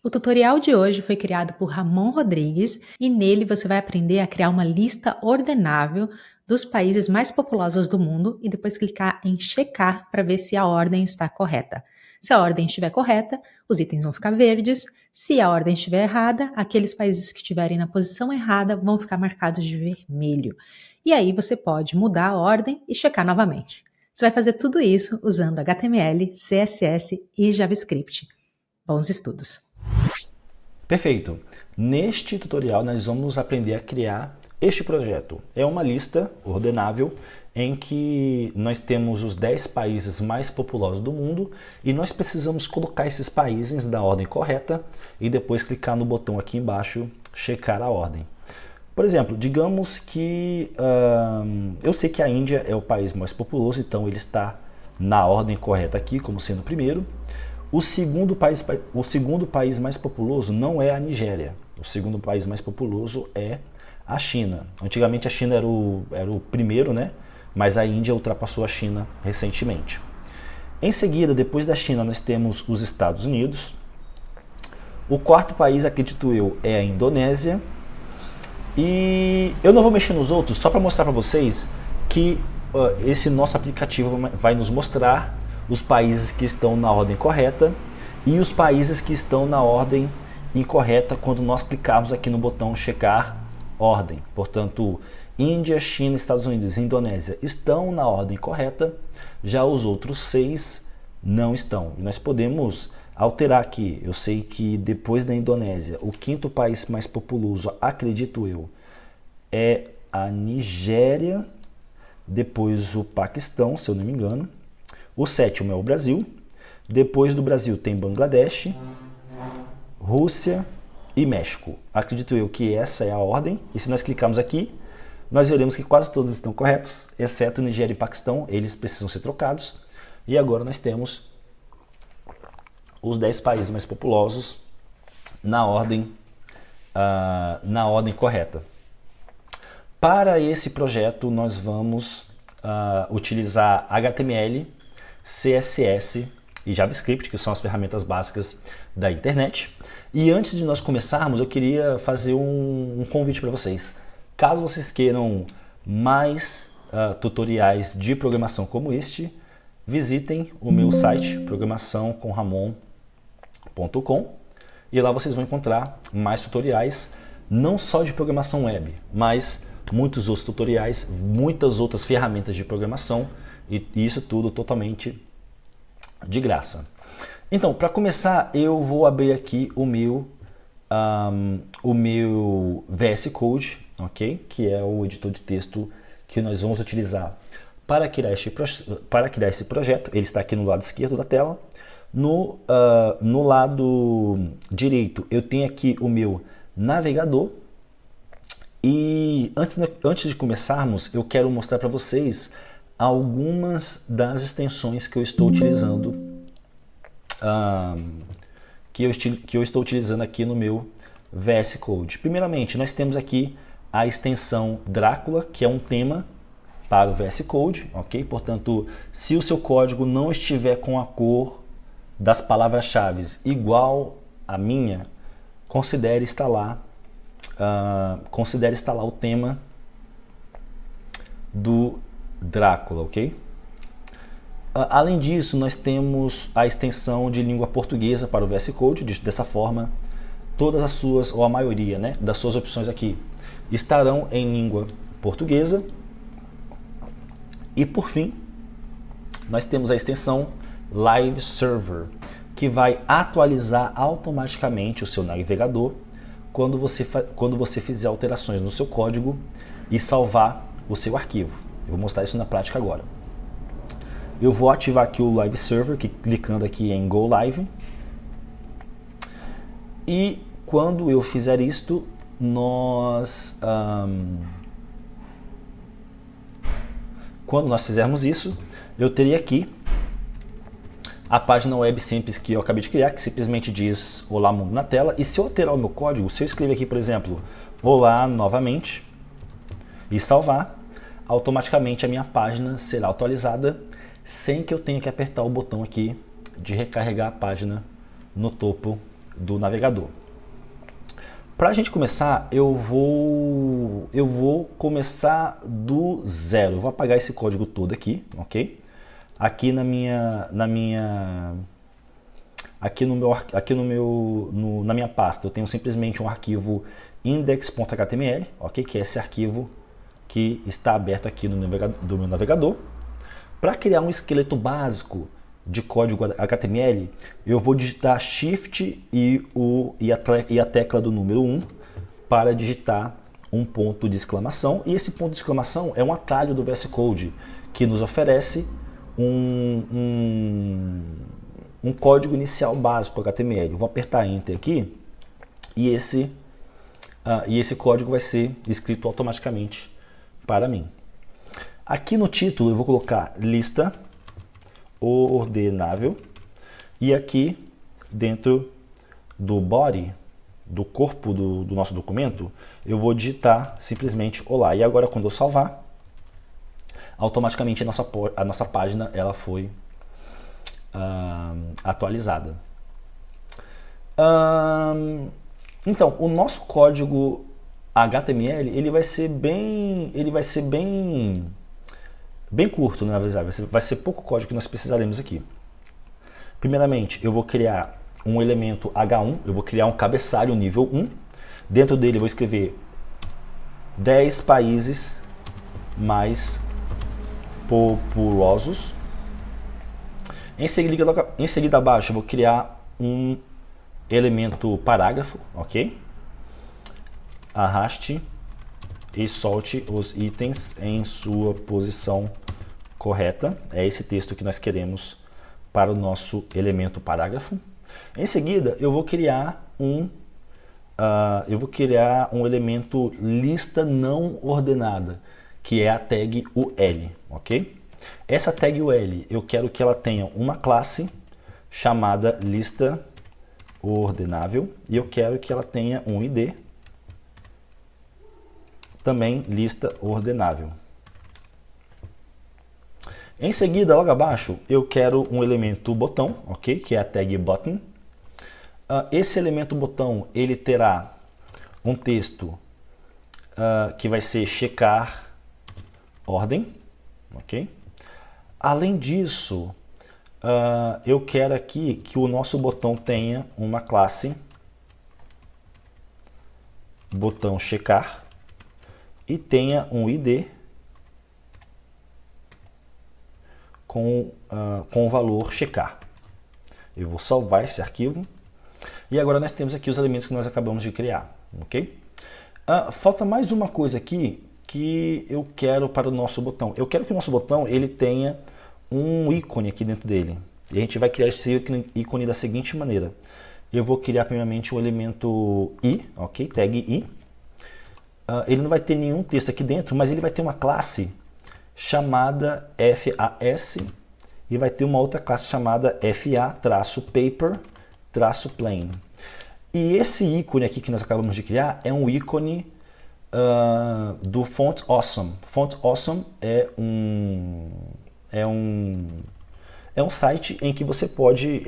O tutorial de hoje foi criado por Ramon Rodrigues e nele você vai aprender a criar uma lista ordenável dos países mais populosos do mundo e depois clicar em checar para ver se a ordem está correta. Se a ordem estiver correta, os itens vão ficar verdes. Se a ordem estiver errada, aqueles países que estiverem na posição errada vão ficar marcados de vermelho. E aí você pode mudar a ordem e checar novamente. Você vai fazer tudo isso usando HTML, CSS e JavaScript. Bons estudos! Perfeito! Neste tutorial nós vamos aprender a criar este projeto. É uma lista ordenável em que nós temos os 10 países mais populosos do mundo e nós precisamos colocar esses países na ordem correta e depois clicar no botão aqui embaixo, checar a ordem. Por exemplo, digamos que eu sei que a Índia é o país mais populoso, então ele está na ordem correta aqui, como sendo o primeiro. O segundo país mais populoso não é a Nigéria. O segundo país mais populoso é a China. Antigamente a China era o primeiro, né? Mas a Índia ultrapassou a China recentemente. Em seguida, depois da China, nós temos os Estados Unidos. O quarto país, acredito eu, é a Indonésia. E eu não vou mexer nos outros, só para mostrar para vocês que esse nosso aplicativo vai nos mostrar os países que estão na ordem correta e os países que estão na ordem incorreta quando nós clicarmos aqui no botão checar ordem. Portanto, Índia, China, Estados Unidos e Indonésia estão na ordem correta, já os outros 6 não estão. E nós podemos alterar aqui. Eu sei que depois da Indonésia, o quinto país mais populoso, acredito eu, é a Nigéria, depois o Paquistão, se eu não me engano. O sétimo é o Brasil. Depois do Brasil tem Bangladesh, Rússia e México. Acredito eu que essa é a ordem. E se nós clicarmos aqui, nós veremos que quase todos estão corretos, exceto Nigéria e Paquistão. Eles precisam ser trocados. E agora nós temos os 10 países mais populosos na ordem correta. Para esse projeto nós vamos utilizar HTML, CSS e JavaScript, que são as ferramentas básicas da internet. E antes de nós começarmos, eu queria fazer um convite para vocês. Caso vocês queiram mais tutoriais de programação como este, visitem o meu site programaçãocomramon.com e lá vocês vão encontrar mais tutoriais, não só de programação web, mas muitos outros tutoriais, muitas outras ferramentas de programação e isso tudo totalmente de graça. Então, para começar, eu vou abrir aqui o meu VS Code, ok? Que é o editor de texto que nós vamos utilizar para criar esse projeto. Ele está aqui no lado esquerdo da tela. No lado direito eu tenho aqui o meu navegador. E antes de começarmos, eu quero mostrar para vocês algumas das extensões que eu estou utilizando, que eu estou utilizando aqui no meu VS Code. Primeiramente, nós temos aqui a extensão Drácula, que é um tema para o VS Code, ok? Portanto, se o seu código não estiver com a cor das palavras-chave igual à minha, considere instalar o tema do Drácula, ok? Além disso, nós temos a extensão de língua portuguesa para o VS Code. Dessa forma, todas as suas, ou a maioria, né, das suas opções aqui estarão em língua portuguesa. E por fim, nós temos a extensão Live Server, que vai atualizar automaticamente o seu navegador quando você fizer alterações no seu código e salvar o seu arquivo. Eu vou mostrar isso na prática agora. Eu vou ativar aqui o Live Server, clicando aqui em Go Live. E quando eu fizer isto, quando nós fizermos isso, eu teria aqui a página web simples que eu acabei de criar, que simplesmente diz Olá Mundo na tela. E se eu alterar o meu código, se eu escrever aqui, por exemplo, Olá novamente e salvar, automaticamente a minha página será atualizada sem que eu tenha que apertar o botão aqui de recarregar a página no topo do navegador. Para a gente começar, eu vou começar do zero. Eu vou apagar esse código todo aqui, ok? Aqui na minha pasta eu tenho simplesmente um arquivo index.html, ok? Que é esse arquivo que está aberto aqui no meu navegador. Para criar um esqueleto básico de código HTML, eu vou digitar Shift e a tecla do número 1 para digitar um ponto de exclamação. E esse ponto de exclamação é um atalho do VS Code que nos oferece um código inicial básico HTML. Eu vou apertar Enter aqui e esse código vai ser escrito automaticamente para mim. Aqui no título eu vou colocar lista ordenável e aqui dentro do body, do corpo do nosso documento, eu vou digitar simplesmente olá. E agora quando eu salvar, automaticamente a nossa página ela foi atualizada. Então, o nosso código HTML ele vai ser bem curto, na verdade. Vai ser pouco código que nós precisaremos aqui. Primeiramente, eu vou criar um elemento H1, eu vou criar um cabeçalho nível 1. Dentro dele eu vou escrever 10 países mais populosos. Em seguida abaixo eu vou criar um elemento parágrafo, ok? Arraste e solte os itens em sua posição correta. É esse texto que nós queremos para o nosso elemento parágrafo. Em seguida, eu vou criar um elemento lista não ordenada, que é a tag UL, ok? Essa tag UL, eu quero que ela tenha uma classe chamada lista ordenável e eu quero que ela tenha um ID também lista ordenável. Em seguida, logo abaixo, eu quero um elemento botão, ok? Que é a tag button. Esse elemento botão, ele terá um texto que vai ser checar ordem, ok? Além disso, eu quero aqui que o nosso botão tenha uma classe botão checar e tenha um ID com o valor checar. Eu vou salvar esse arquivo. E agora nós temos aqui os elementos que nós acabamos de criar, ok? Falta mais uma coisa aqui que eu quero para o nosso botão. Eu quero que o nosso botão ele tenha um ícone aqui dentro dele. E a gente vai criar esse ícone da seguinte maneira. Eu vou criar primeiramente o elemento i, ok? Tag i. Ele não vai ter nenhum texto aqui dentro, mas ele vai ter uma classe chamada FAS e vai ter uma outra classe chamada FA-paper-plain. E esse ícone aqui que nós acabamos de criar é um ícone do Font Awesome. Font Awesome é um site em que você pode...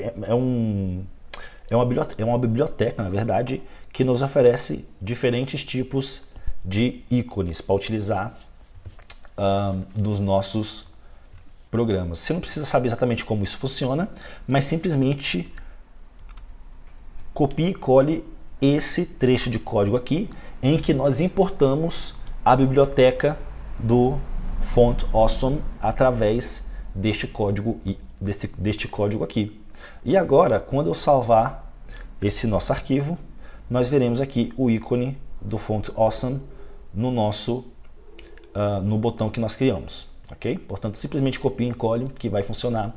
É uma biblioteca, na verdade, que nos oferece diferentes tipos de ícones para utilizar dos nossos programas. Você não precisa saber exatamente como isso funciona, mas simplesmente copie e cole esse trecho de código aqui, em que nós importamos a biblioteca do Font Awesome através deste código aqui. E agora, quando eu salvar esse nosso arquivo, nós veremos aqui o ícone do Font Awesome no botão que nós criamos, ok? Portanto, simplesmente copie e cole que vai funcionar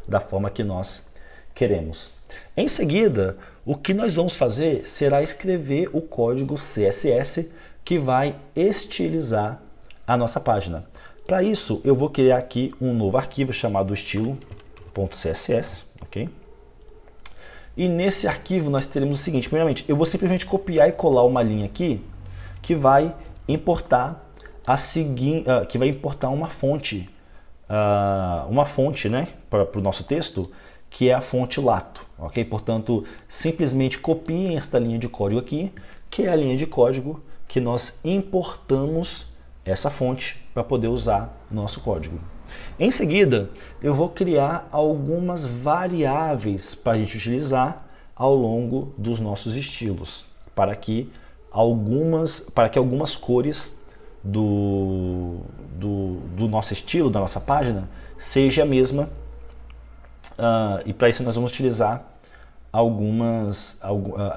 da forma que nós queremos. Em seguida, o que nós vamos fazer será escrever o código CSS que vai estilizar a nossa página. Para isso, eu vou criar aqui um novo arquivo chamado estilo.css, ok? E nesse arquivo nós teremos o seguinte: primeiramente, eu vou simplesmente copiar e colar uma linha aqui que vai importar uma fonte, né, para o nosso texto, que é a fonte Lato, ok? Portanto, simplesmente copiem esta linha de código aqui, que é a linha de código que nós importamos essa fonte para poder usar no nosso código. Em seguida, eu vou criar algumas variáveis para a gente utilizar ao longo dos nossos estilos, para que algumas cores do nosso estilo, da nossa página, seja a mesma. E para isso nós vamos utilizar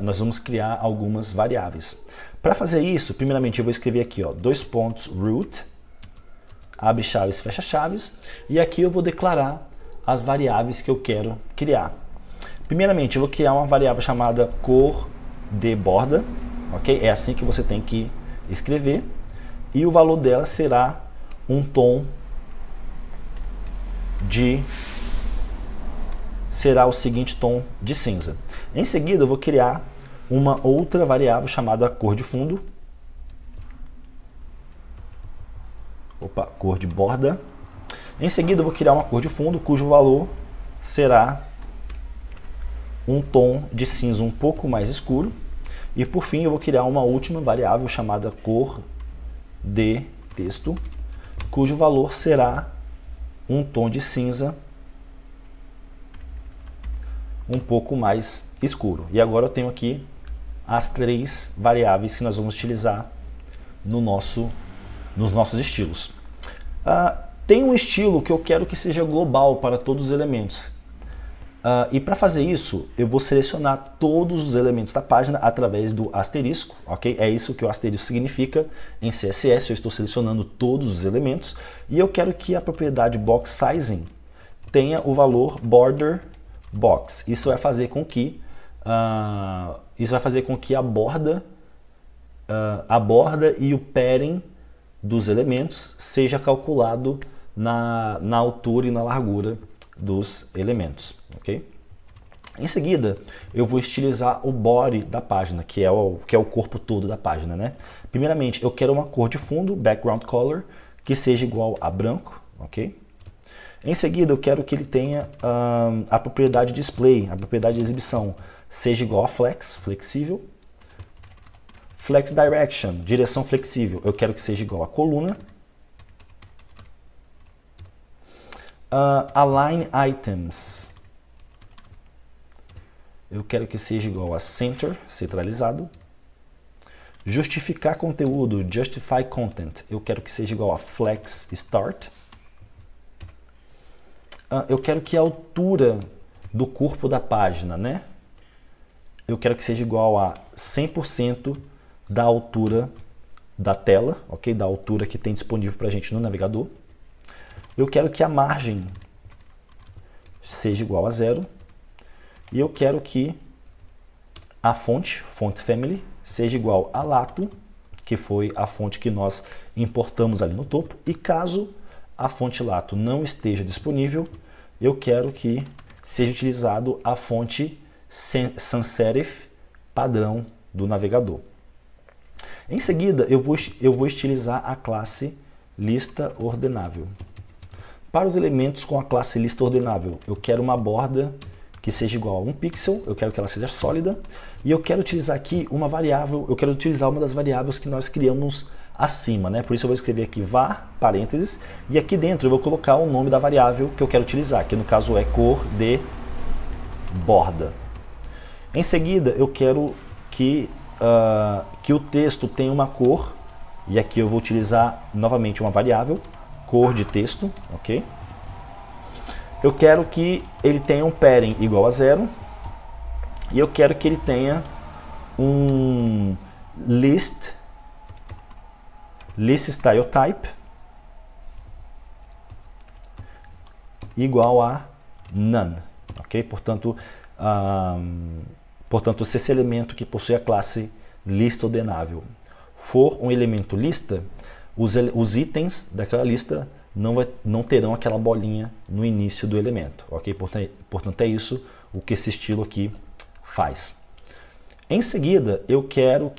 nós vamos criar algumas variáveis. Para fazer isso, primeiramente eu vou escrever aqui, ó, root, abre chaves, fecha chaves, e aqui eu vou declarar as variáveis que eu quero criar. Primeiramente, eu vou criar uma variável chamada cor de borda, ok? É assim que você tem que escrever, e o valor dela será um tom será o seguinte tom de cinza. Em seguida, eu vou criar uma outra variável chamada cor de fundo, cor de borda. Em seguida, eu vou criar uma cor de fundo cujo valor será um tom de cinza um pouco mais escuro. E por fim, eu vou criar uma última variável chamada cor de texto, cujo valor será um tom de cinza um pouco mais escuro. E agora eu tenho aqui as 3 variáveis que nós vamos utilizar nos nossos estilos. Tem um estilo que eu quero que seja global para todos os elementos. E para fazer isso, eu vou selecionar todos os elementos da página através do asterisco, ok? É isso que o asterisco significa em CSS. Eu estou selecionando todos os elementos e eu quero que a propriedade box sizing tenha o valor border box. Isso vai fazer com que a borda e o padding dos elementos seja calculado na altura e na largura dos elementos, ok? Em seguida, eu vou estilizar o body da página, que é o corpo todo da página, né? Primeiramente, eu quero uma cor de fundo, background color, que seja igual a branco, ok? Em seguida, eu quero que ele tenha a propriedade display, a propriedade de exibição, seja igual a flexível. Flex direction, direção flexível, eu quero que seja igual a coluna. Align items, eu quero que seja igual a center, centralizado. Justificar conteúdo, justify content, eu quero que seja igual a flex start. Eu quero que a altura do corpo da página, né? Eu quero que seja igual a 100% da altura da tela, ok? Da altura que tem disponível para a gente no navegador. Eu quero que a margem seja igual a 0. E eu quero que a fonte family, seja igual a Lato, que foi a fonte que nós importamos ali no topo. E caso a fonte Lato não esteja disponível, eu quero que seja utilizado a fonte sans serif padrão do navegador. Em seguida, eu vou estilizar a classe lista ordenável. Para os elementos com a classe lista ordenável, eu quero uma borda que seja igual a 1 pixel, eu quero que ela seja sólida, e eu quero utilizar aqui uma variável, eu quero utilizar uma das variáveis que nós criamos acima, né? Por isso eu vou escrever aqui var, parênteses, e aqui dentro eu vou colocar o nome da variável que eu quero utilizar, que no caso é cor de borda. Em seguida, eu quero que o texto tenha uma cor, e aqui eu vou utilizar novamente uma variável, cor de texto, ok? Eu quero que ele tenha um padding igual a 0, e eu quero que ele tenha um list style type igual a none, ok? Portanto, se esse elemento que possui a classe lista ordenável for um elemento lista, os itens daquela lista não terão aquela bolinha no início do elemento, ok? Portanto, é isso o que esse estilo aqui faz. Em seguida, eu quero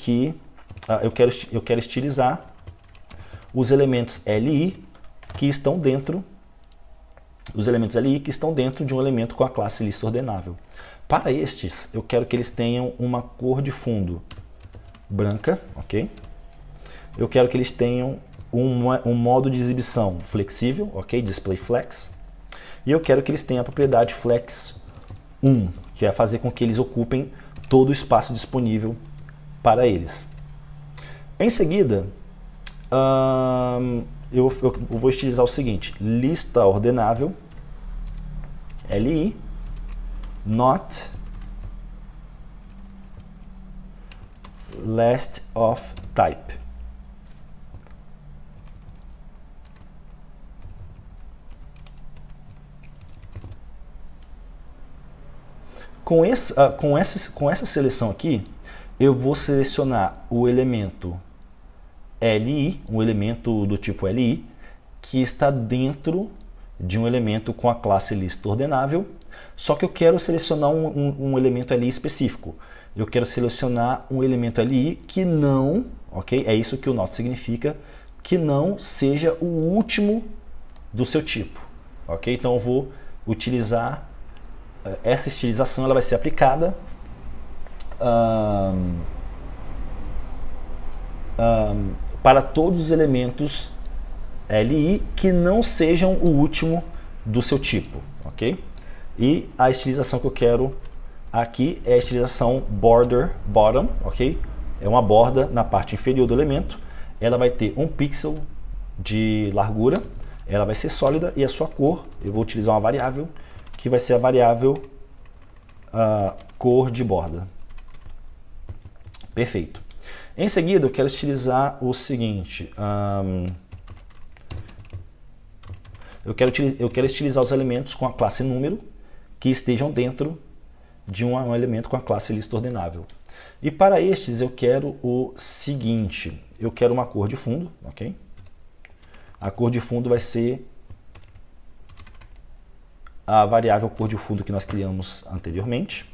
estilizar os elementos LI que estão dentro de um elemento com a classe lista ordenável. Para estes, eu quero que eles tenham uma cor de fundo branca, ok? Eu quero que eles tenham um modo de exibição flexível, ok? Display Flex. E eu quero que eles tenham a propriedade Flex 1, que é fazer com que eles ocupem todo o espaço disponível para eles. Em seguida, eu vou utilizar o seguinte: lista ordenável, li, not last of type. Com essa seleção aqui, eu vou selecionar o elemento li, um elemento do tipo li, que está dentro de um elemento com a classe lista ordenável, só que eu quero selecionar um elemento li específico. Eu quero selecionar um elemento li que não, ok? É isso que o not significa, que não seja o último do seu tipo, ok? Então eu vou utilizar essa estilização, ela vai ser aplicada para todos os elementos li que não sejam o último do seu tipo, ok? E a estilização que eu quero aqui é a estilização border bottom, ok? É uma borda na parte inferior do elemento. Ela vai ter 1 pixel de largura, ela vai ser sólida e a sua cor, eu vou utilizar uma variável que vai ser a variável cor de borda. Perfeito. Em seguida, eu quero estilizar o seguinte. Eu quero estilizar os elementos com a classe número que estejam dentro de um elemento com a classe lista ordenável. E para estes eu quero o seguinte. Eu quero uma cor de fundo, ok? A cor de fundo vai ser a variável cor de fundo que nós criamos anteriormente.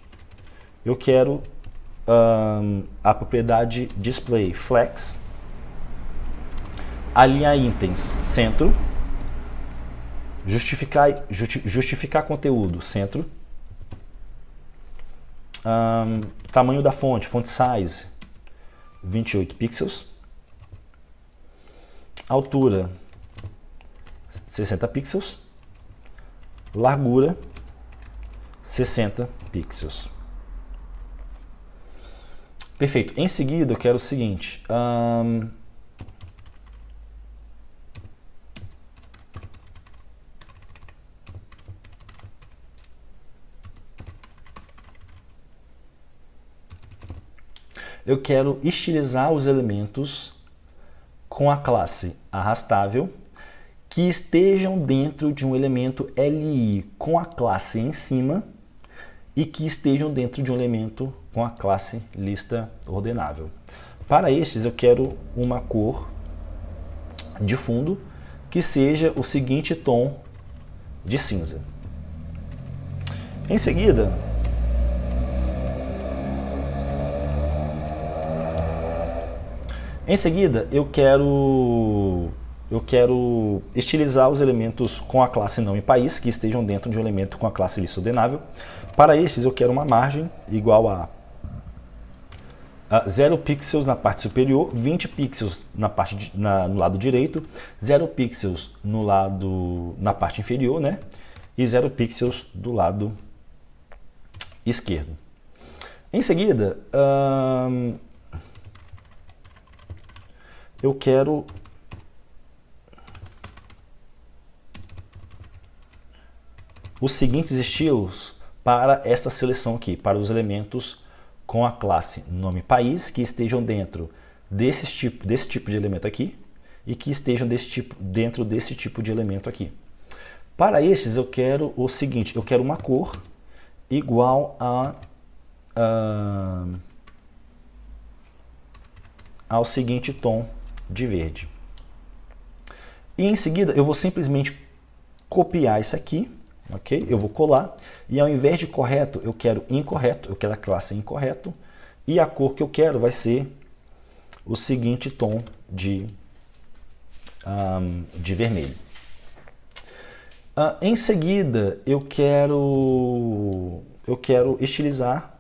Eu quero a propriedade display flex, alinhar itens centro, justificar conteúdo centro, tamanho da fonte, font size 28 pixels, altura 60 pixels, largura 60 pixels. Perfeito. Em seguida, eu quero o seguinte. Eu quero estilizar os elementos com a classe arrastável que estejam dentro de um elemento li com a classe em cima e que estejam dentro de um elemento com a classe lista ordenável. Para estes, eu quero uma cor de fundo que seja o seguinte tom de cinza. Em seguida, eu quero estilizar os elementos com a classe não em país, que estejam dentro de um elemento com a classe lista ordenável. Para estes, eu quero uma margem igual a 0 pixels na parte superior, 20 pixels no lado direito, 0 pixels na parte inferior, né? E 0 pixels do lado esquerdo. Em seguida, eu quero os seguintes estilos para essa seleção aqui, para os elementos com a classe nome país que estejam dentro desse tipo de elemento aqui e que estejam dentro desse tipo de elemento aqui. Para estes eu quero o seguinte, eu quero uma cor igual ao seguinte tom de verde. E em seguida eu vou simplesmente copiar isso aqui, ok? Eu vou colar e ao invés de correto eu quero incorreto, eu quero a classe incorreto e a cor que eu quero vai ser o seguinte tom de vermelho. Em seguida eu quero eu quero estilizar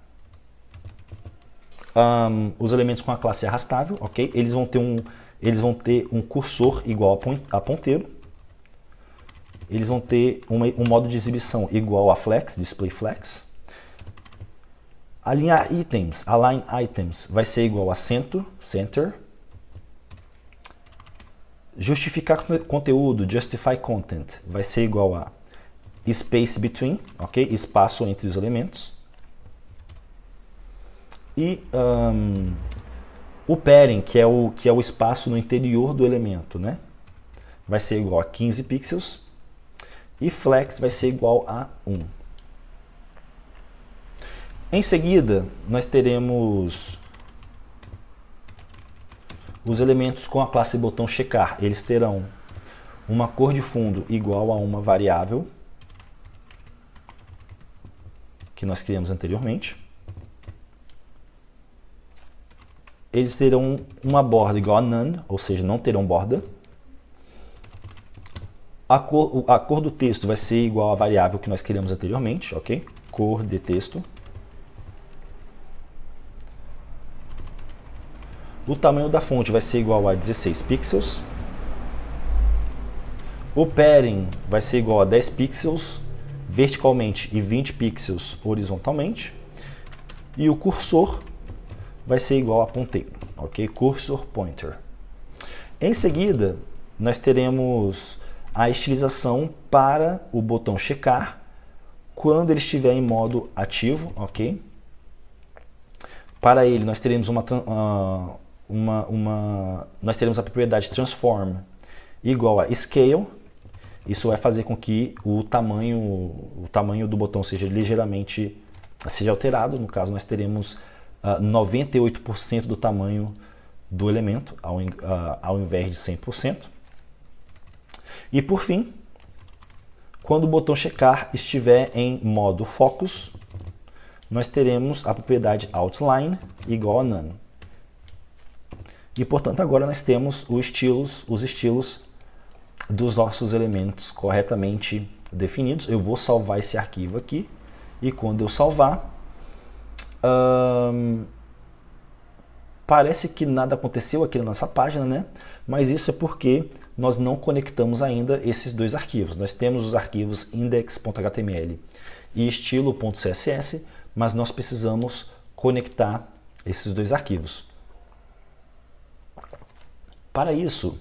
os elementos com a classe arrastável, ok? Eles vão ter um cursor igual a ponteiro. Eles vão ter um modo de exibição igual a flex, display flex. Alinhar itens, align items, vai ser igual a center. Justificar conteúdo, justify content, vai ser igual a space between, ok? Espaço entre os elementos. E o padding, que é o espaço no interior do elemento, né? Vai ser igual a 15 pixels. E flex vai ser igual a 1. Em seguida, nós teremos os elementos com a classe botão checar. Eles terão uma cor de fundo igual a uma variável que nós criamos anteriormente. Eles terão uma borda igual a none, ou seja, não terão borda. A cor do texto vai ser igual à variável que nós criamos anteriormente, ok? Cor de texto. O tamanho da fonte vai ser igual a 16 pixels. O padding vai ser igual a 10 pixels verticalmente e 20 pixels horizontalmente. E o cursor vai ser igual a ponteiro, ok? Cursor pointer. Em seguida, nós teremos a estilização para o botão checar quando ele estiver em modo ativo, ok? Para ele, nós teremos nós teremos a propriedade transform igual a scale. Isso vai fazer com que o tamanho do botão seja ligeiramente alterado. No caso, nós teremos 98% do tamanho do elemento ao invés de 100%. E por fim, quando o botão checar estiver em modo focus, nós teremos a propriedade outline igual a none. E portanto agora nós temos os estilos dos nossos elementos corretamente definidos. Eu vou salvar esse arquivo aqui e quando eu salvar, parece que nada aconteceu aqui na nossa página, né? Mas isso é porque nós não conectamos ainda esses dois arquivos. Nós temos os arquivos index.html e estilo.css, mas nós precisamos conectar esses dois arquivos. Para isso,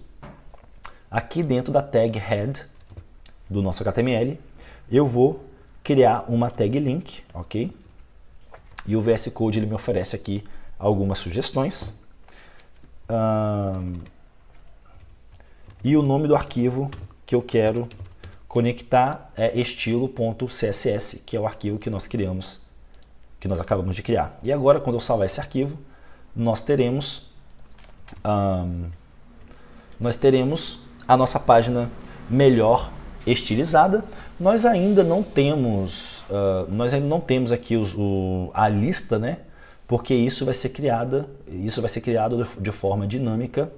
aqui dentro da tag head do nosso HTML, eu vou criar uma tag link, ok? E o VS Code ele me oferece aqui algumas sugestões. E o nome do arquivo que eu quero conectar é estilo.css, que é o arquivo que nós criamos, que nós acabamos de criar. E agora, quando eu salvar esse arquivo, nós teremos a nossa página melhor estilizada. Nós ainda não temos aqui a lista, né? Porque isso vai ser criado de forma dinâmica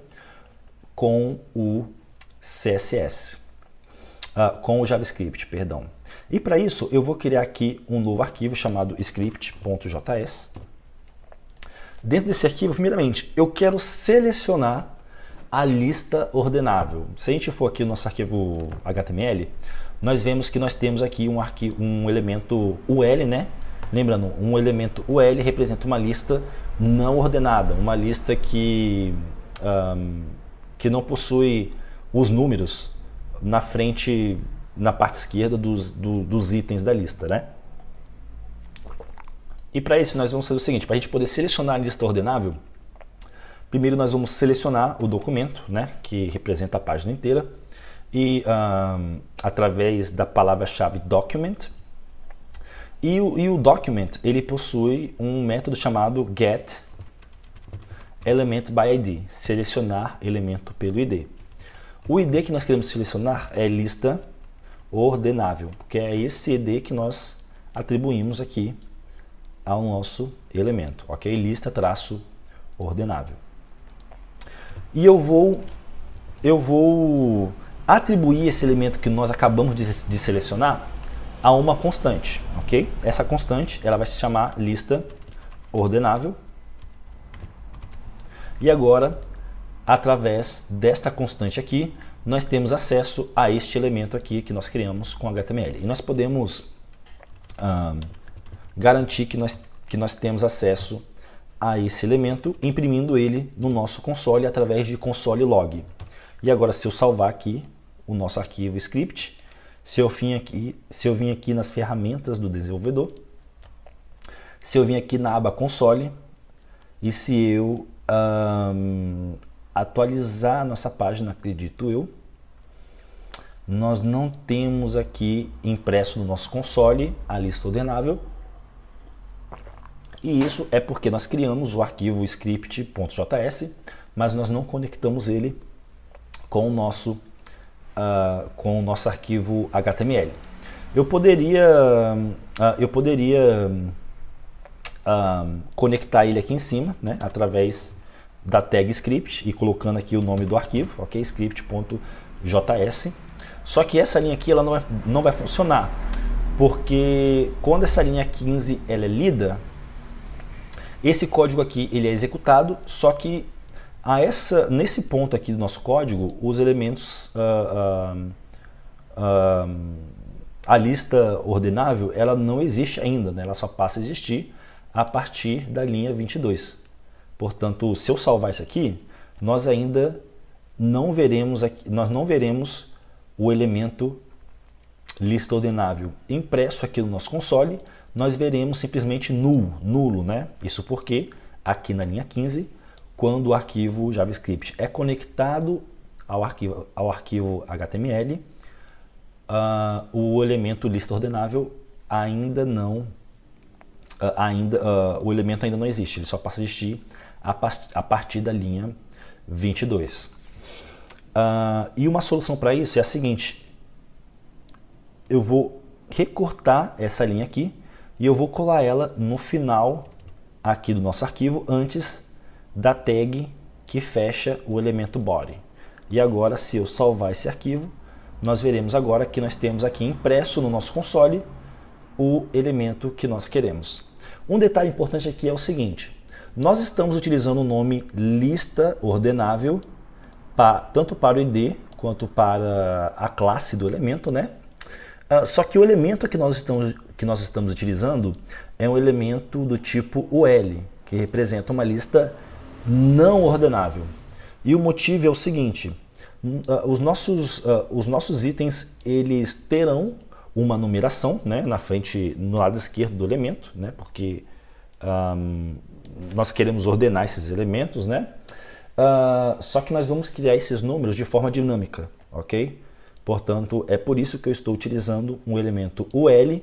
com o CSS, com o JavaScript, perdão. E para isso eu vou criar aqui um novo arquivo chamado script.js. Dentro desse arquivo, primeiramente, eu quero selecionar a lista ordenável. Se a gente for aqui no nosso arquivo HTML, nós vemos que nós temos aqui um elemento UL, né? Lembrando, um elemento UL representa uma lista não ordenada, uma lista que não possui os números na frente, na parte esquerda dos itens da lista, né? E para isso nós vamos fazer o seguinte: para a gente poder selecionar a lista ordenável, primeiro nós vamos selecionar o documento, né, que representa a página inteira, e através da palavra-chave document. E o document ele possui um método chamado get element by id, selecionar elemento pelo id. O id que nós queremos selecionar é lista ordenável, porque é esse id que nós atribuímos aqui ao nosso elemento, ok? Lista traço ordenável. E eu vou atribuir esse elemento que nós acabamos de selecionar a uma constante, ok? Essa constante ela vai se chamar lista ordenável. E agora, através desta constante aqui, nós temos acesso a este elemento aqui que nós criamos com HTML. E nós podemos garantir que nós temos acesso a esse elemento, imprimindo ele no nosso console através de console log. E agora, se eu salvar aqui o nosso arquivo script, se eu vim aqui nas ferramentas do desenvolvedor, se eu vim aqui na aba console, e se eu atualizar a nossa página, acredito eu, nós não temos aqui impresso no nosso console a lista ordenável. E isso é porque nós criamos o arquivo script.js, mas nós não conectamos ele com o nosso arquivo HTML. Eu poderia conectar ele aqui em cima, né, através da tag script e colocando aqui o nome do arquivo, ok? Script.js. Só que essa linha aqui ela não vai funcionar, porque quando essa linha 15 ela é lida, esse código aqui ele é executado, só que nesse ponto aqui do nosso código, os elementos, a lista ordenável, ela não existe ainda, né? Ela só passa a existir a partir da linha 22. Portanto, se eu salvar isso aqui, nós ainda não veremos o elemento lista ordenável impresso aqui no nosso console. Nós veremos simplesmente nulo, né? Isso porque aqui na linha 15, quando o arquivo JavaScript é conectado ao arquivo HTML, o elemento lista ordenável o elemento ainda não existe, ele só passa a existir a partir da linha 22. E uma solução para isso é a seguinte: eu vou recortar essa linha aqui e eu vou colar ela no final aqui do nosso arquivo, antes da tag que fecha o elemento body. E agora, se eu salvar esse arquivo, nós veremos agora que nós temos aqui impresso no nosso console o elemento que nós queremos. Um detalhe importante aqui é o seguinte: nós estamos utilizando o nome lista ordenável tanto para o ID quanto para a classe do elemento, né? Só que o elemento que nós estamos utilizando é um elemento do tipo UL, que representa uma lista não ordenável. E o motivo é o seguinte: os nossos itens eles terão uma numeração, né, na frente, no lado esquerdo do elemento, né, porque nós queremos ordenar esses elementos, né? Só que nós vamos criar esses números de forma dinâmica, ok? Portanto, é por isso que eu estou utilizando um elemento UL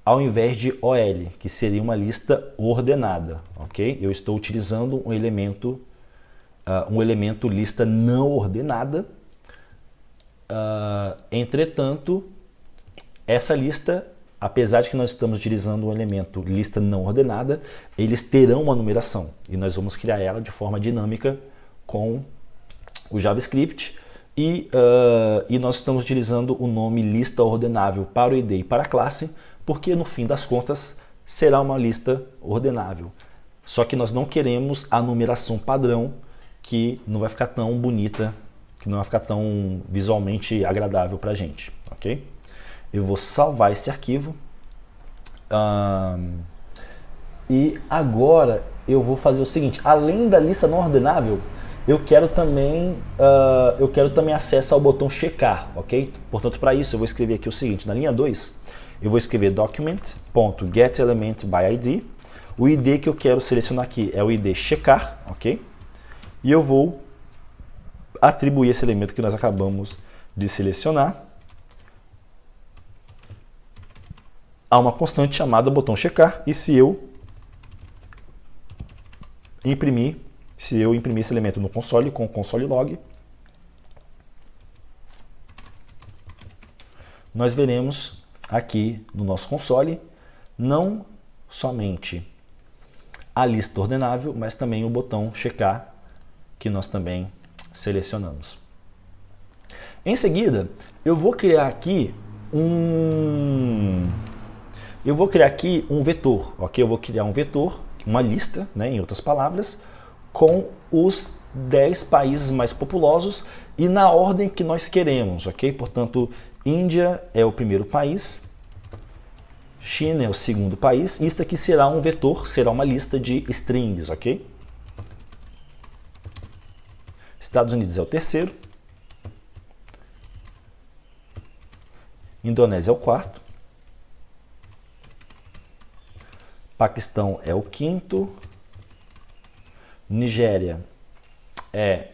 ao invés de OL, que seria uma lista ordenada, ok? Eu estou utilizando um elemento lista não ordenada. Entretanto, essa lista, apesar de que nós estamos utilizando um elemento lista não ordenada, eles terão uma numeração e nós vamos criar ela de forma dinâmica com o JavaScript. E nós estamos utilizando o nome lista ordenável para o ID e para a classe, porque no fim das contas será uma lista ordenável. Só que nós não queremos a numeração padrão, que não vai ficar tão bonita, que não vai ficar tão visualmente agradável para a gente, ok? Eu vou salvar esse arquivo. E agora eu vou fazer o seguinte: além da lista não ordenável, eu quero também acesso ao botão checar, ok? Portanto, para isso eu vou escrever aqui o seguinte: na linha 2, eu vou escrever document.getElementById. O ID que eu quero selecionar aqui é o ID checar, ok? E eu vou atribuir esse elemento que nós acabamos de selecionar a uma constante chamada botão checar. E se eu imprimir esse elemento no console com o console log, nós veremos aqui no nosso console não somente a lista ordenável, mas também o botão checar que nós também selecionamos. Em seguida, eu vou criar aqui eu vou criar aqui um vetor, ok? Eu vou criar um vetor, uma lista, né, em outras palavras, com os 10 países mais populosos e na ordem que nós queremos, ok? Portanto, Índia é o primeiro país, China é o segundo país, e isso aqui será um vetor, será uma lista de strings, ok? Estados Unidos é o terceiro, Indonésia é o quarto, Paquistão é o quinto, Nigéria é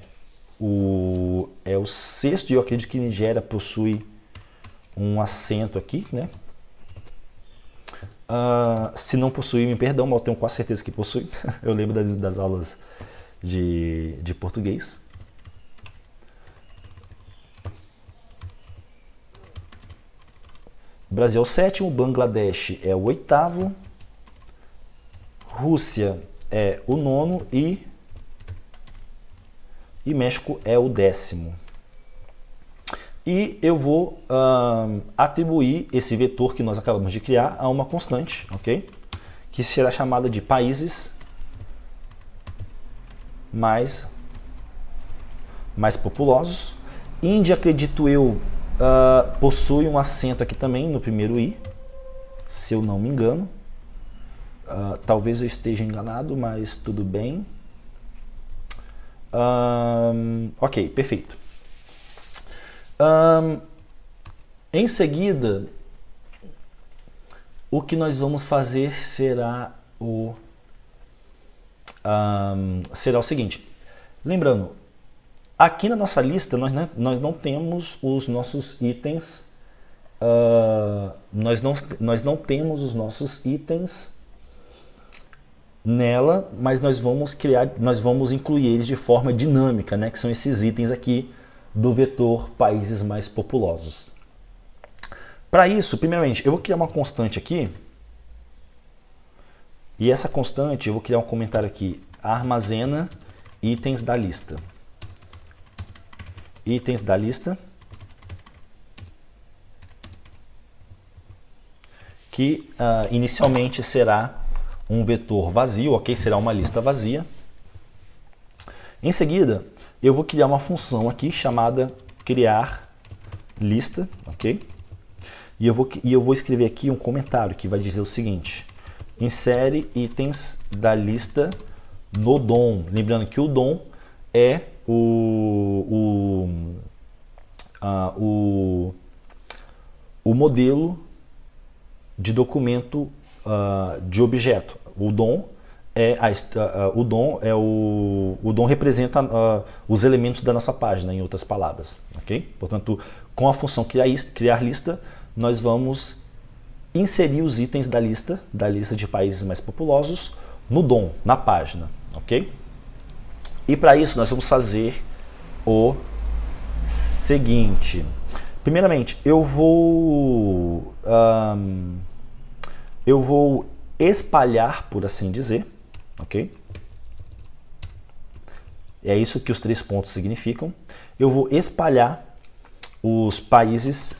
o sexto, e eu acredito que Nigéria possui um acento aqui, né? Se não possui, me perdão, mas eu tenho quase certeza que possui. Eu lembro das aulas de português. Brasil é o sétimo, Bangladesh é o oitavo, Rússia é o nono e México é o décimo. E eu vou atribuir esse vetor que nós acabamos de criar a uma constante, ok? Que será chamada de países mais populosos. Índia, acredito eu, possui um acento aqui também no primeiro I, se eu não me engano. Talvez eu esteja enganado, mas tudo bem. Ok, perfeito. Em seguida, o que nós vamos fazer será o seguinte. Lembrando, aqui na nossa lista nós não temos os nossos itens. Nós não temos os nossos itens nela, mas nós vamos incluir eles de forma dinâmica, né? Que são esses itens aqui do vetor países mais populosos. Para isso, primeiramente, eu vou criar uma constante aqui. E essa constante, eu vou criar um comentário aqui. Armazena itens da lista. Itens da lista. Que inicialmente será um vetor vazio, ok? Será uma lista vazia. Em seguida, eu vou criar uma função aqui chamada criar lista, ok? E eu vou escrever aqui um comentário que vai dizer o seguinte: insere itens da lista no DOM. Lembrando que o DOM é o modelo de documento de objeto. O DOM representa os elementos da nossa página, em outras palavras, ok? Portanto, com a função criar lista, nós vamos inserir os itens da lista de países mais populosos no DOM, na página, ok? E para isso nós vamos fazer o seguinte. Primeiramente, eu vou espalhar, por assim dizer, ok? É isso que os 3 pontos significam. Eu vou espalhar os países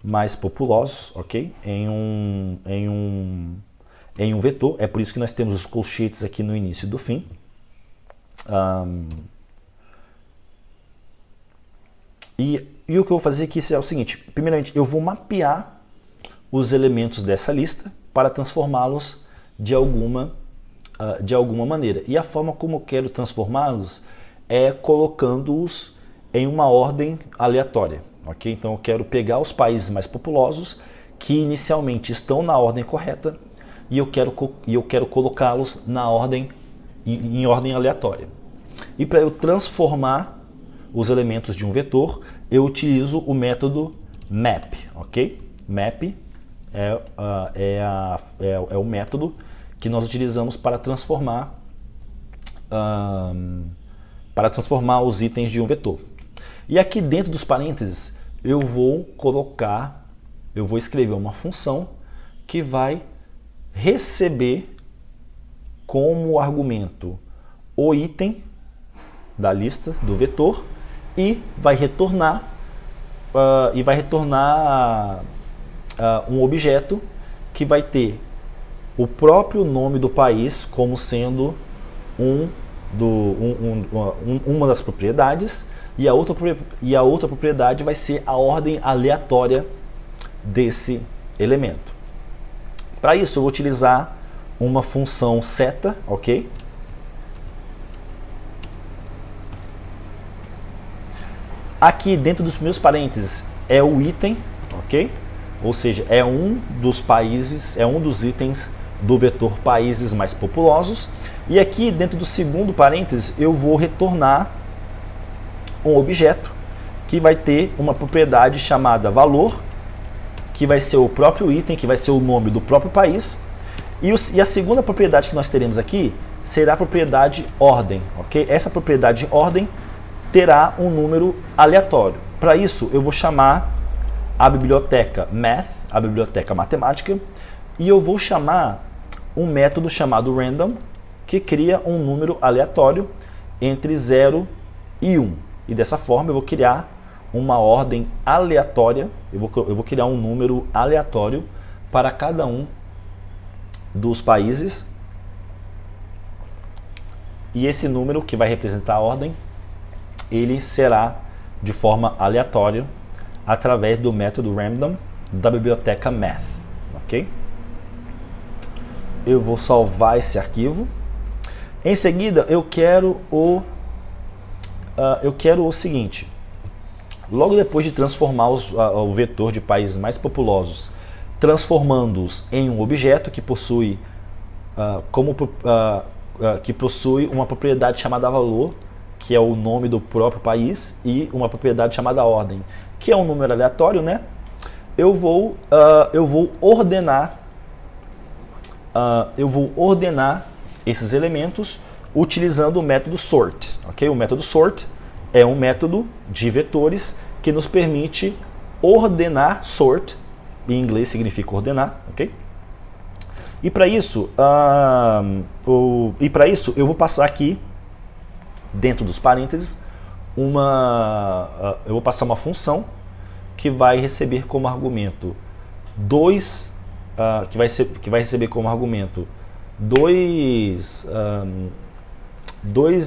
mais populosos, ok? Em um vetor. É por isso que nós temos os colchetes aqui no início e do fim. E o que eu vou fazer aqui é o seguinte. Primeiramente, eu vou mapear os elementos dessa lista para transformá-los de alguma maneira. E a forma como eu quero transformá-los é colocando-os em uma ordem aleatória. Okay? Então eu quero pegar os países mais populosos que inicialmente estão na ordem correta e eu quero colocá-los em ordem aleatória. E para eu transformar os elementos de um vetor, eu utilizo o método map. Ok? Map é o método que nós utilizamos para transformar os itens de um vetor. E aqui dentro dos parênteses eu vou escrever uma função que vai receber como argumento o item da lista do vetor e vai retornar e vai retornar um objeto que vai ter o próprio nome do país como sendo uma das propriedades, e a outra propriedade vai ser a ordem aleatória desse elemento. Para isso eu vou utilizar uma função seta, ok? Aqui dentro dos meus parênteses é o item, ok? Ou seja, é um dos países, é um dos itens do vetor países mais populosos. E aqui dentro do segundo parênteses eu vou retornar um objeto que vai ter uma propriedade chamada valor, que vai ser o próprio item, que vai ser o nome do próprio país. E a segunda propriedade que nós teremos aqui será a propriedade ordem, ok? Essa propriedade ordem terá um número aleatório. Para isso, eu vou chamar a biblioteca math, a biblioteca matemática, e eu vou chamar um método chamado random, que cria um número aleatório entre 0 e 1. E dessa forma eu vou criar uma ordem aleatória, eu vou criar um número aleatório para cada um dos países. E esse número que vai representar a ordem, ele será de forma aleatória através do método random da biblioteca math, ok? Eu vou salvar esse arquivo. Em seguida, eu quero o seguinte. Logo depois de transformar o vetor de países mais populosos, transformando-os em um objeto que possui uma propriedade chamada valor, que é o nome do próprio país, e uma propriedade chamada ordem, que é um número aleatório, né? Eu vou ordenar esses elementos utilizando o método sort, ok? O método sort é um método de vetores que nos permite ordenar. Sort em inglês significa ordenar, ok? E para isso, eu vou passar aqui dentro dos parênteses eu vou passar uma função que vai receber como argumento dois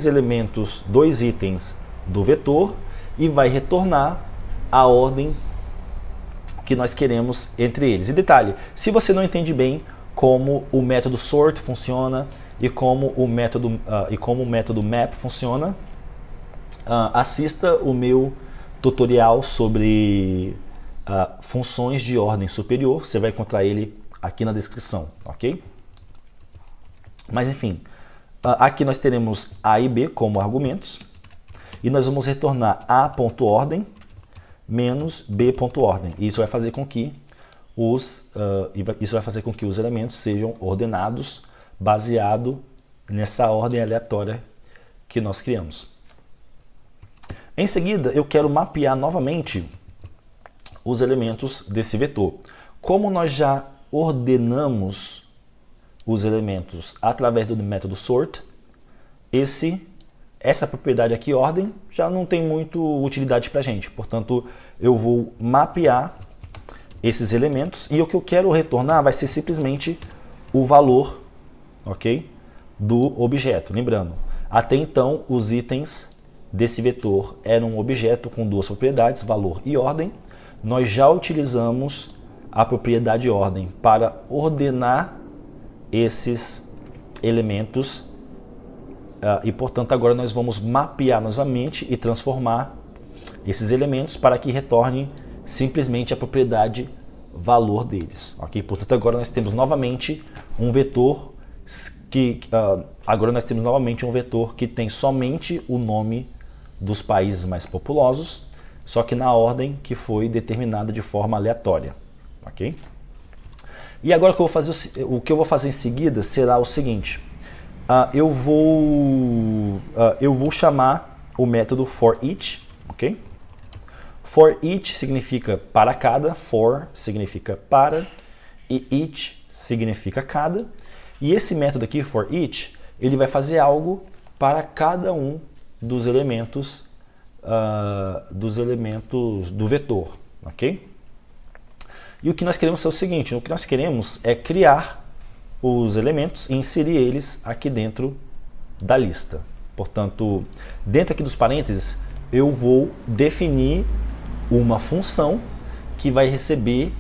elementos, dois itens do vetor, e vai retornar a ordem que nós queremos entre eles. E detalhe, se você não entende bem como o método sort funciona e como o método map funciona, assista o meu tutorial sobre funções de ordem superior. Você vai encontrar ele aqui na descrição, ok? Mas enfim, aqui nós teremos A e B como argumentos, e nós vamos retornar A.ordem menos B.ordem. Isso vai fazer com que os elementos sejam ordenados baseado nessa ordem aleatória que nós criamos. Em seguida, eu quero mapear novamente os elementos desse vetor. Como nós já ordenamos os elementos através do método sort, essa propriedade aqui, ordem, já não tem muito utilidade para a gente. Portanto, eu vou mapear esses elementos, e o que eu quero retornar vai ser simplesmente o valor, ok, do objeto. Lembrando, até então os itens desse vetor eram um objeto com duas propriedades, valor e ordem. Nós já utilizamos a propriedade ordem para ordenar esses elementos, e portanto agora nós vamos mapear novamente e transformar esses elementos para que retorne simplesmente a propriedade valor deles, ok? Portanto agora nós temos novamente um vetor que tem somente o nome dos países mais populosos, só que na ordem que foi determinada de forma aleatória, ok? E agora o que eu vou fazer em seguida será o seguinte: eu vou chamar o método for_each, ok? For_each significa para cada, for significa para, e each significa cada. E esse método aqui, for_each, ele vai fazer algo para cada um dos elementos dos elementos do vetor, ok? E o que nós queremos é o seguinte, o que nós queremos é criar os elementos e inserir eles aqui dentro da lista. Portanto, dentro aqui dos parênteses, eu vou definir uma função que vai receber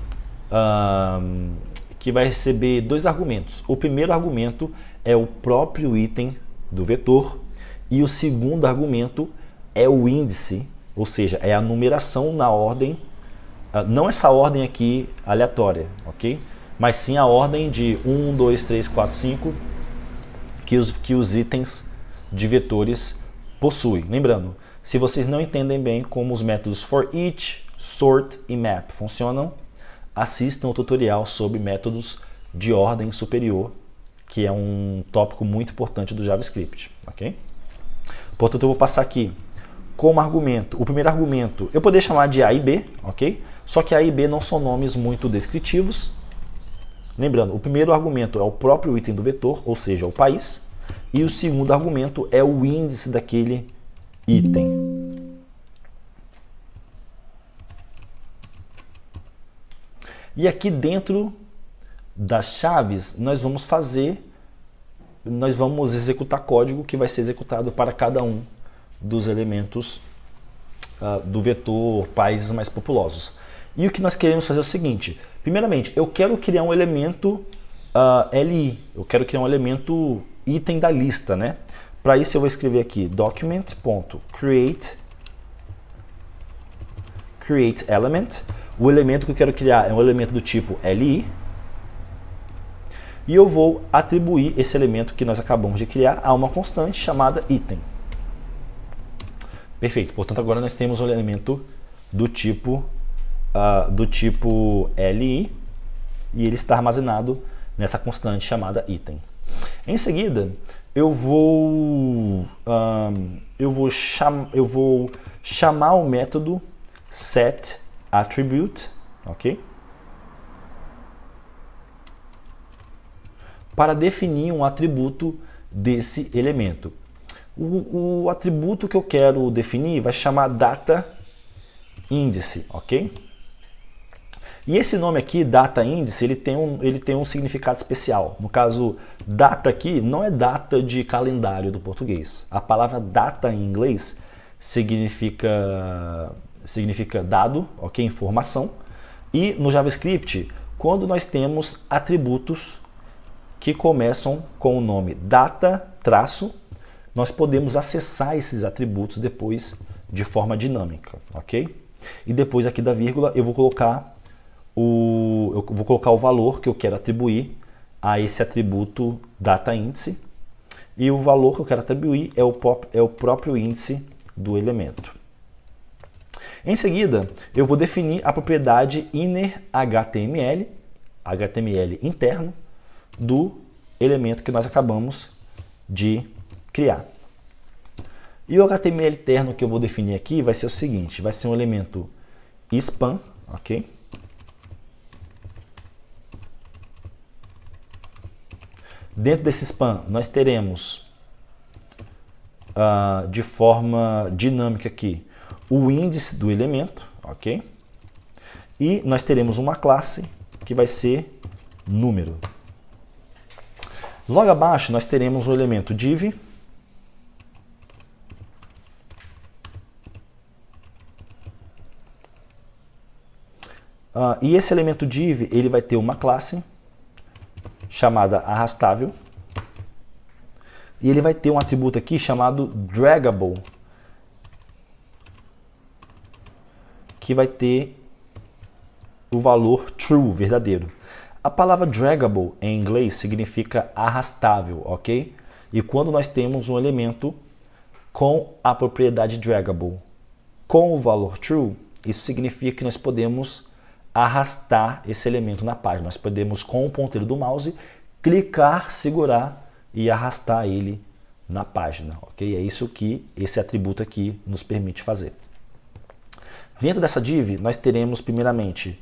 dois argumentos. O primeiro argumento é o próprio item do vetor e o segundo argumento é o índice, ou seja, é a numeração na ordem, não essa ordem aqui aleatória, ok? Mas sim a ordem de 1, 2, 3, 4, 5 que os itens de vetores possuem. Lembrando, se vocês não entendem bem como os métodos for each, sort e map funcionam, assistam o tutorial sobre métodos de ordem superior, que é um tópico muito importante do JavaScript, ok? Portanto, eu vou passar aqui como argumento. O primeiro argumento eu poderia chamar de A e B, ok? Só que A e B não são nomes muito descritivos. Lembrando, o primeiro argumento é o próprio item do vetor, ou seja, o país, e o segundo argumento é o índice daquele item. E aqui dentro das chaves nós vamos executar código que vai ser executado para cada um dos elementos do vetor países mais populosos. E o que nós queremos fazer é o seguinte, primeiramente, eu quero criar um elemento LI, eu quero criar um elemento item da lista, né? Para isso eu vou escrever aqui document.create element. O elemento que eu quero criar é um elemento do tipo LI. E eu vou atribuir esse elemento que nós acabamos de criar a uma constante chamada item. Perfeito. Portanto, agora nós temos um elemento do tipo LI e ele está armazenado nessa constante chamada item. Em seguida, eu vou chamar o método setAttribute, ok? Para definir um atributo desse elemento. O atributo que eu quero definir vai chamar dataIndice, ok? E esse nome aqui, dataIndice, ele tem um significado especial. No caso, data aqui não é data de calendário do português. A palavra data em inglês significa dado, ok? Informação. E no JavaScript, quando nós temos atributos que começam com o nome data, traço, nós podemos acessar esses atributos depois de forma dinâmica, ok? E depois aqui da vírgula eu vou colocar o valor que eu quero atribuir a esse atributo dataIndice e o valor que eu quero atribuir é o próprio índice do elemento. Em seguida, eu vou definir a propriedade innerHTML, HTML interno, do elemento que nós acabamos de criar. E o HTML interno que eu vou definir aqui vai ser o seguinte, vai ser um elemento span, ok? Dentro desse span nós teremos de forma dinâmica aqui o índice do elemento, ok? E nós teremos uma classe que vai ser número. Logo abaixo nós teremos o elemento div, e esse elemento div ele vai ter uma classe chamada arrastável e ele vai ter um atributo aqui chamado draggable, que vai ter o valor true, verdadeiro. A palavra draggable em inglês significa arrastável, ok? E quando nós temos um elemento com a propriedade draggable com o valor true, isso significa que nós podemos arrastar esse elemento na página. Nós podemos, com o ponteiro do mouse, clicar, segurar e arrastar ele na página, ok? É isso que esse atributo aqui nos permite fazer. Dentro dessa div, nós teremos primeiramente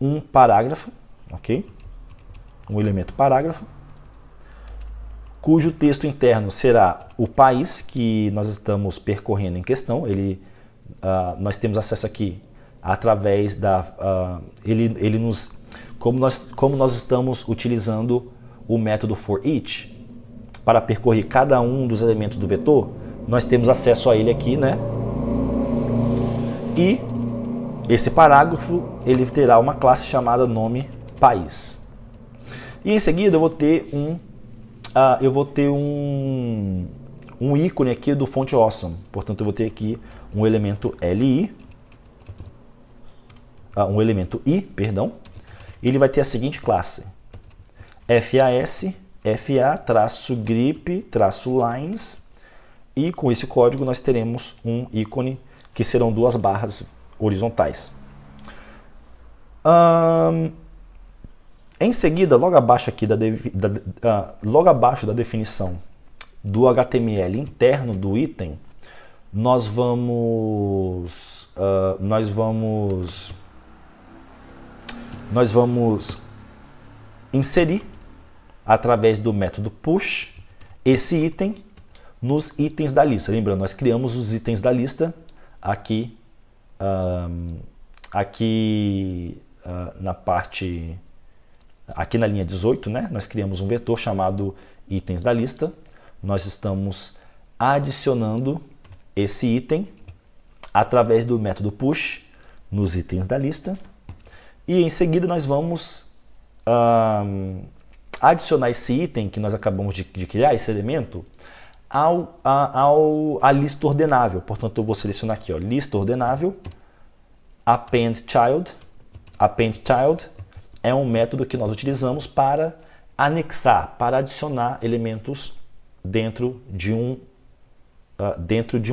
um parágrafo, ok? Um elemento parágrafo, cujo texto interno será o país que nós estamos percorrendo em questão. Ele nós temos acesso aqui através da... como nós estamos utilizando o método for each para percorrer cada um dos elementos do vetor, nós temos acesso a ele aqui, né? E esse parágrafo, ele terá uma classe chamada nome país. E em seguida eu vou ter um ícone aqui do Font Awesome. Portanto, eu vou ter aqui um elemento li, um elemento i, perdão. E ele vai ter a seguinte classe: fas, fa-grip-lines. E com esse código nós teremos um ícone que serão duas barras horizontais. Em seguida, logo abaixo aqui logo abaixo da definição do HTML interno do item, nós vamos inserir através do método push esse item nos itens da lista. Lembrando, nós criamos os itens da lista aqui aqui na linha 18, né? Nós criamos um vetor chamado itens da lista. Nós estamos adicionando esse item através do método push nos itens da lista. E em seguida nós vamos adicionar esse item que nós acabamos de criar, esse elemento, à lista ordenável. Portanto, eu vou selecionar aqui, ó, lista ordenável, append child. Append child é um método que nós utilizamos para anexar, para adicionar elementos dentro de um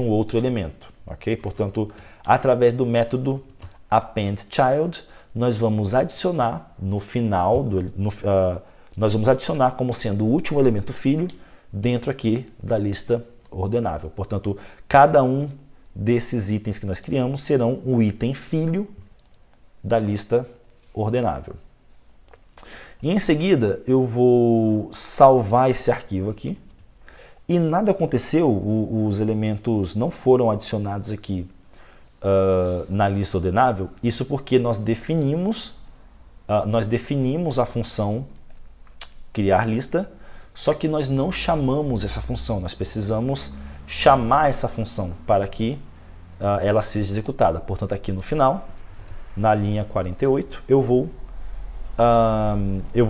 outro elemento. Ok? Portanto, através do método append child, nós vamos adicionar no final, nós vamos adicionar como sendo o último elemento filho dentro aqui da lista ordenável. Portanto, cada um desses itens que nós criamos serão o item filho da lista ordenável. E em seguida eu vou salvar esse arquivo aqui. E nada aconteceu, os elementos não foram adicionados aqui na lista ordenável. Isso porque nós definimos a função criar lista, só que nós não chamamos essa função. Nós precisamos chamar essa função para que ela seja executada. Portanto, aqui no final, na linha 48, eu vou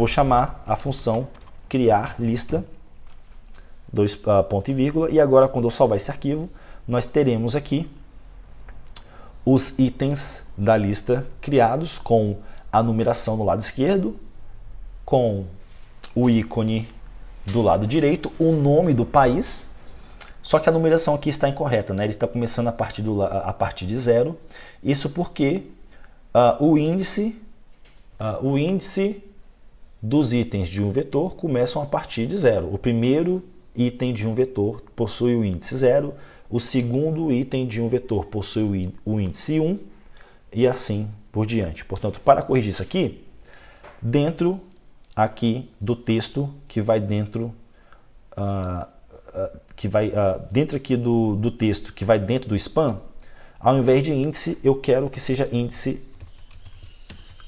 chamar a função criar lista, ponto e vírgula, e agora quando eu salvar esse arquivo, nós teremos aqui os itens da lista criados com a numeração no lado esquerdo, com o ícone do lado direito, o nome do país, só que a numeração aqui está incorreta, né? Ele está começando a partir de 0, isso porque o índice dos itens de um vetor começam a partir de 0. O primeiro item de um vetor possui o índice 0, o segundo item de um vetor possui o índice 1 e assim por diante. Portanto, para corrigir isso aqui, dentro aqui do texto que vai dentro dentro aqui do texto que vai dentro do span, ao invés de índice, eu quero que seja índice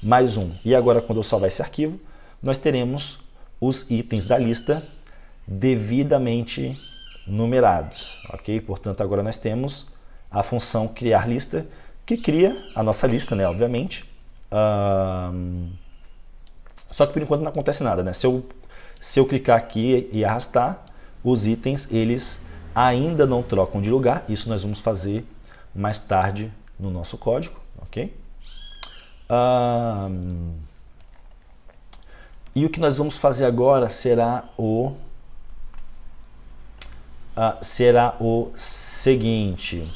mais 1. E agora, quando eu salvar esse arquivo, nós teremos os itens da lista devidamente numerados, ok? Portanto, agora nós temos a função criar lista, que cria a nossa lista, né? Obviamente. Só que por enquanto não acontece nada, né? Se eu clicar aqui e arrastar, os itens, eles ainda não trocam de lugar. Isso nós vamos fazer mais tarde no nosso código, ok? E o que nós vamos fazer agora será o seguinte.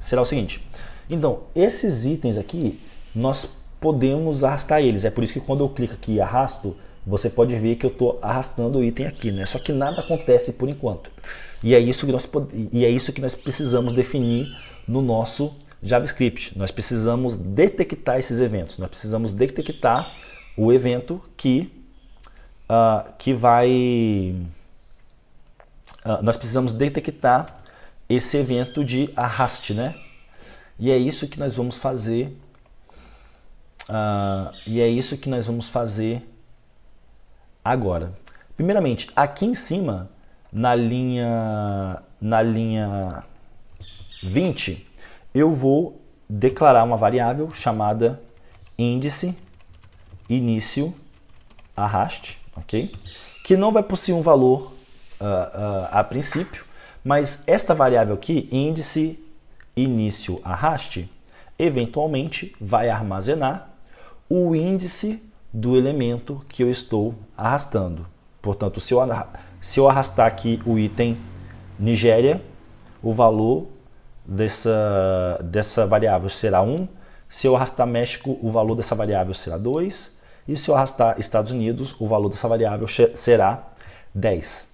Será o seguinte. Então, esses itens aqui, nós podemos arrastar eles. É por isso que quando eu clico aqui e arrasto, você pode ver que eu estou arrastando o item aqui, né? Só que nada acontece por enquanto. E é isso que nós precisamos definir no nosso JavaScript. Nós precisamos detectar esses eventos. Nós precisamos detectar o evento que vai nós precisamos detectar esse evento de arraste, né? E é isso que nós vamos fazer. Agora. Primeiramente, aqui em cima, na linha 20, eu vou declarar uma variável chamada índice início arraste, ok? Que não vai possuir um valor a princípio, mas esta variável aqui, índice início arraste, eventualmente vai armazenar o índice do elemento que eu estou arrastando. Portanto, se eu arrastar aqui o item Nigéria, o valor dessa variável será 1. Se eu arrastar México, o valor dessa variável será 2. E se eu arrastar Estados Unidos, o valor dessa variável será 10.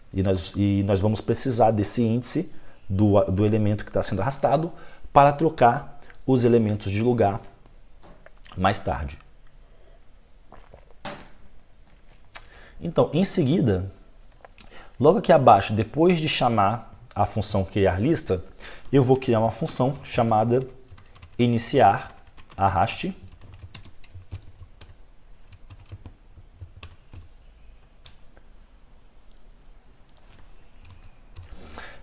E nós vamos precisar desse índice do elemento que está sendo arrastado para trocar os elementos de lugar mais tarde. Então, em seguida, logo aqui abaixo, depois de chamar a função criar lista, eu vou criar uma função chamada iniciar arraste.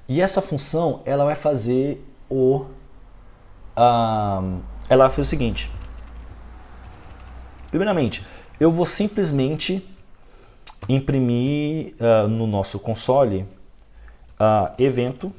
E essa função, ela vai fazer o seguinte. Primeiramente, eu vou simplesmente imprimir no nosso console evento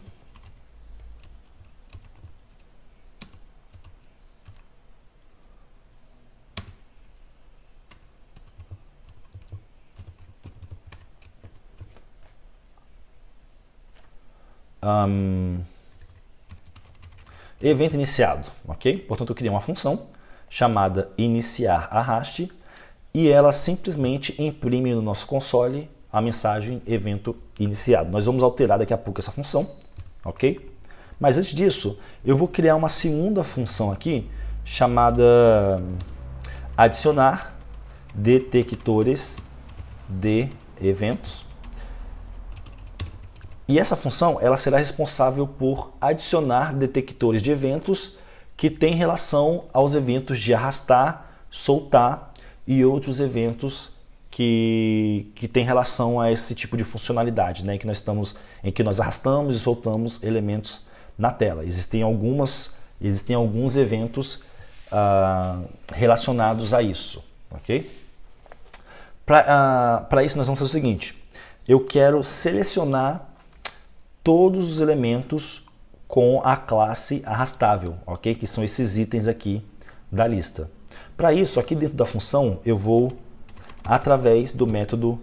evento iniciado, ok? Portanto, eu criei uma função chamada iniciar arraste e ela simplesmente imprime no nosso console a mensagem evento iniciado. Nós vamos alterar daqui a pouco essa função, ok? Mas antes disso, eu vou criar uma segunda função aqui chamada adicionar detectores de eventos. E essa função ela será responsável por adicionar detectores de eventos que têm relação aos eventos de arrastar, soltar e outros eventos que têm relação a esse tipo de funcionalidade, né? Em que nós arrastamos e soltamos elementos na tela. Existem alguns eventos relacionados a isso, ok? Para isso nós vamos fazer o seguinte: eu quero selecionar todos os elementos com a classe arrastável, ok? Que são esses itens aqui da lista. Para isso, aqui dentro da função, eu vou, através do método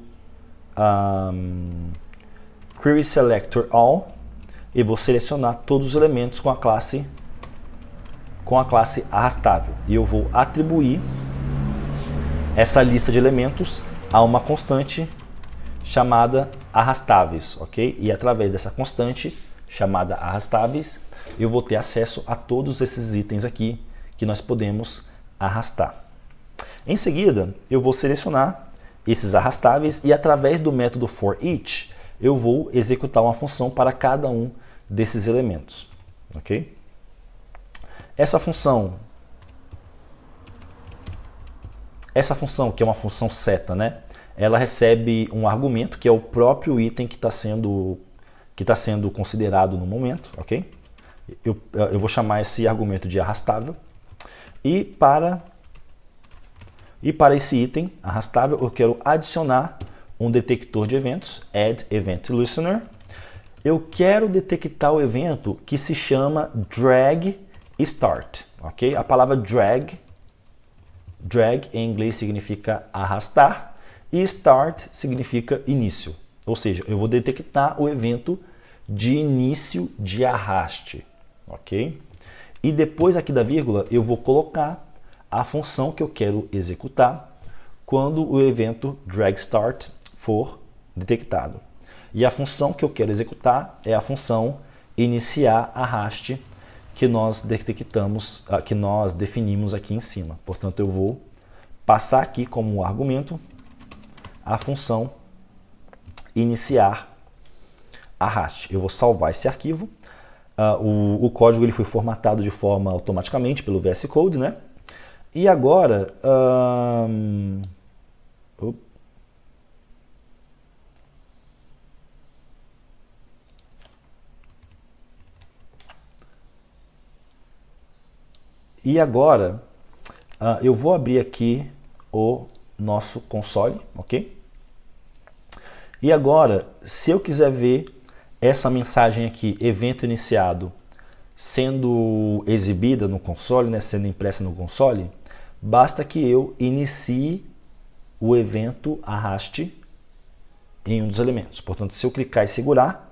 querySelectorAll, eu vou selecionar todos os elementos com a classe arrastável. E eu vou atribuir essa lista de elementos a uma constante chamada arrastáveis, ok? E através dessa constante chamada arrastáveis, eu vou ter acesso a todos esses itens aqui que nós podemos arrastar. Em seguida, eu vou selecionar esses arrastáveis e através do método forEach, eu vou executar uma função para cada um desses elementos, ok? Essa função, que é uma função seta, né? Ela recebe um argumento que é o próprio item que está sendo considerado no momento, ok? Eu vou chamar esse argumento de arrastável. E para esse item arrastável, eu quero adicionar um detector de eventos, add event listener. Eu quero detectar o evento que se chama drag start, ok? A palavra drag em inglês significa arrastar e start significa início. Ou seja, eu vou detectar o evento de início de arraste, ok? E depois aqui da vírgula eu vou colocar a função que eu quero executar quando o evento dragStart for detectado. E a função que eu quero executar é a função iniciar arraste que nós definimos aqui em cima. Portanto, eu vou passar aqui como argumento a função iniciar arraste. Eu vou salvar esse arquivo. O código ele foi formatado de forma automaticamente pelo VS Code, né? E agora... eu vou abrir aqui o nosso console, ok? E agora, se eu quiser ver essa mensagem aqui, evento iniciado, sendo exibida no console, né, sendo impressa no console, basta que eu inicie o evento arraste em um dos elementos. Portanto, se eu clicar e segurar,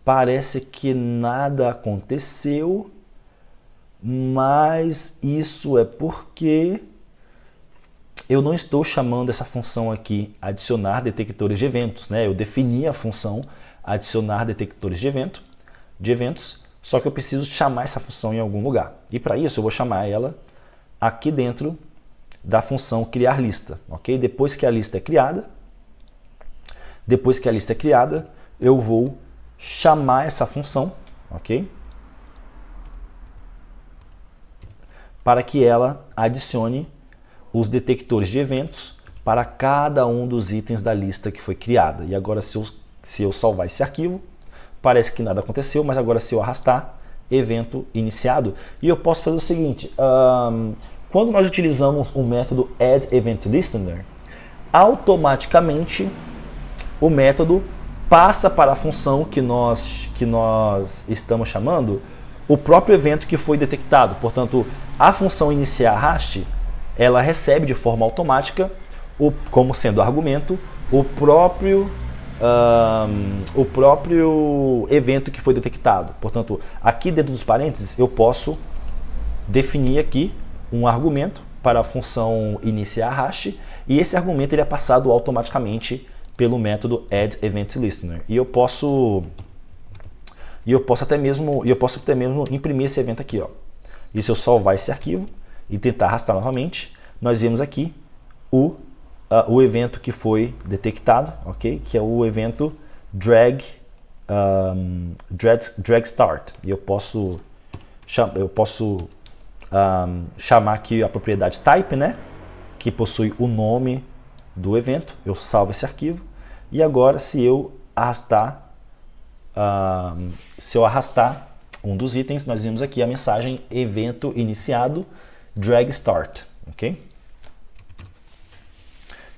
parece que nada aconteceu, mas isso é porque eu não estou chamando essa função aqui adicionar detectores de eventos, né? Eu defini a função adicionar detectores de eventos, só que eu preciso chamar essa função em algum lugar. E para isso eu vou chamar ela aqui dentro da função criar lista, ok? Depois que a lista é criada, eu vou chamar essa função, ok? Para que ela adicione os detectores de eventos para cada um dos itens da lista que foi criada. E agora, se eu salvar esse arquivo, parece que nada aconteceu, mas agora se eu arrastar, evento iniciado, e eu posso fazer o seguinte, quando nós utilizamos o método addEventListener, automaticamente o método passa para a função que nós estamos chamando o próprio evento que foi detectado. Portanto, a função iniciar arraste, ela recebe de forma automática, como sendo argumento, o próprio evento que foi detectado. Portanto, aqui dentro dos parênteses, eu posso definir aqui um argumento para a função iniciar arraste, e esse argumento ele é passado automaticamente pelo método addEventListener. E eu posso até mesmo imprimir esse evento aqui, ó. E se eu salvar esse arquivo e tentar arrastar novamente, nós vemos aqui o evento que foi detectado, ok? Que é o evento drag start. E eu posso chamar aqui a propriedade type, né? Que possui o nome do evento. Eu salvo esse arquivo. E agora, se eu arrastar um dos itens, nós vimos aqui a mensagem evento iniciado drag start, ok?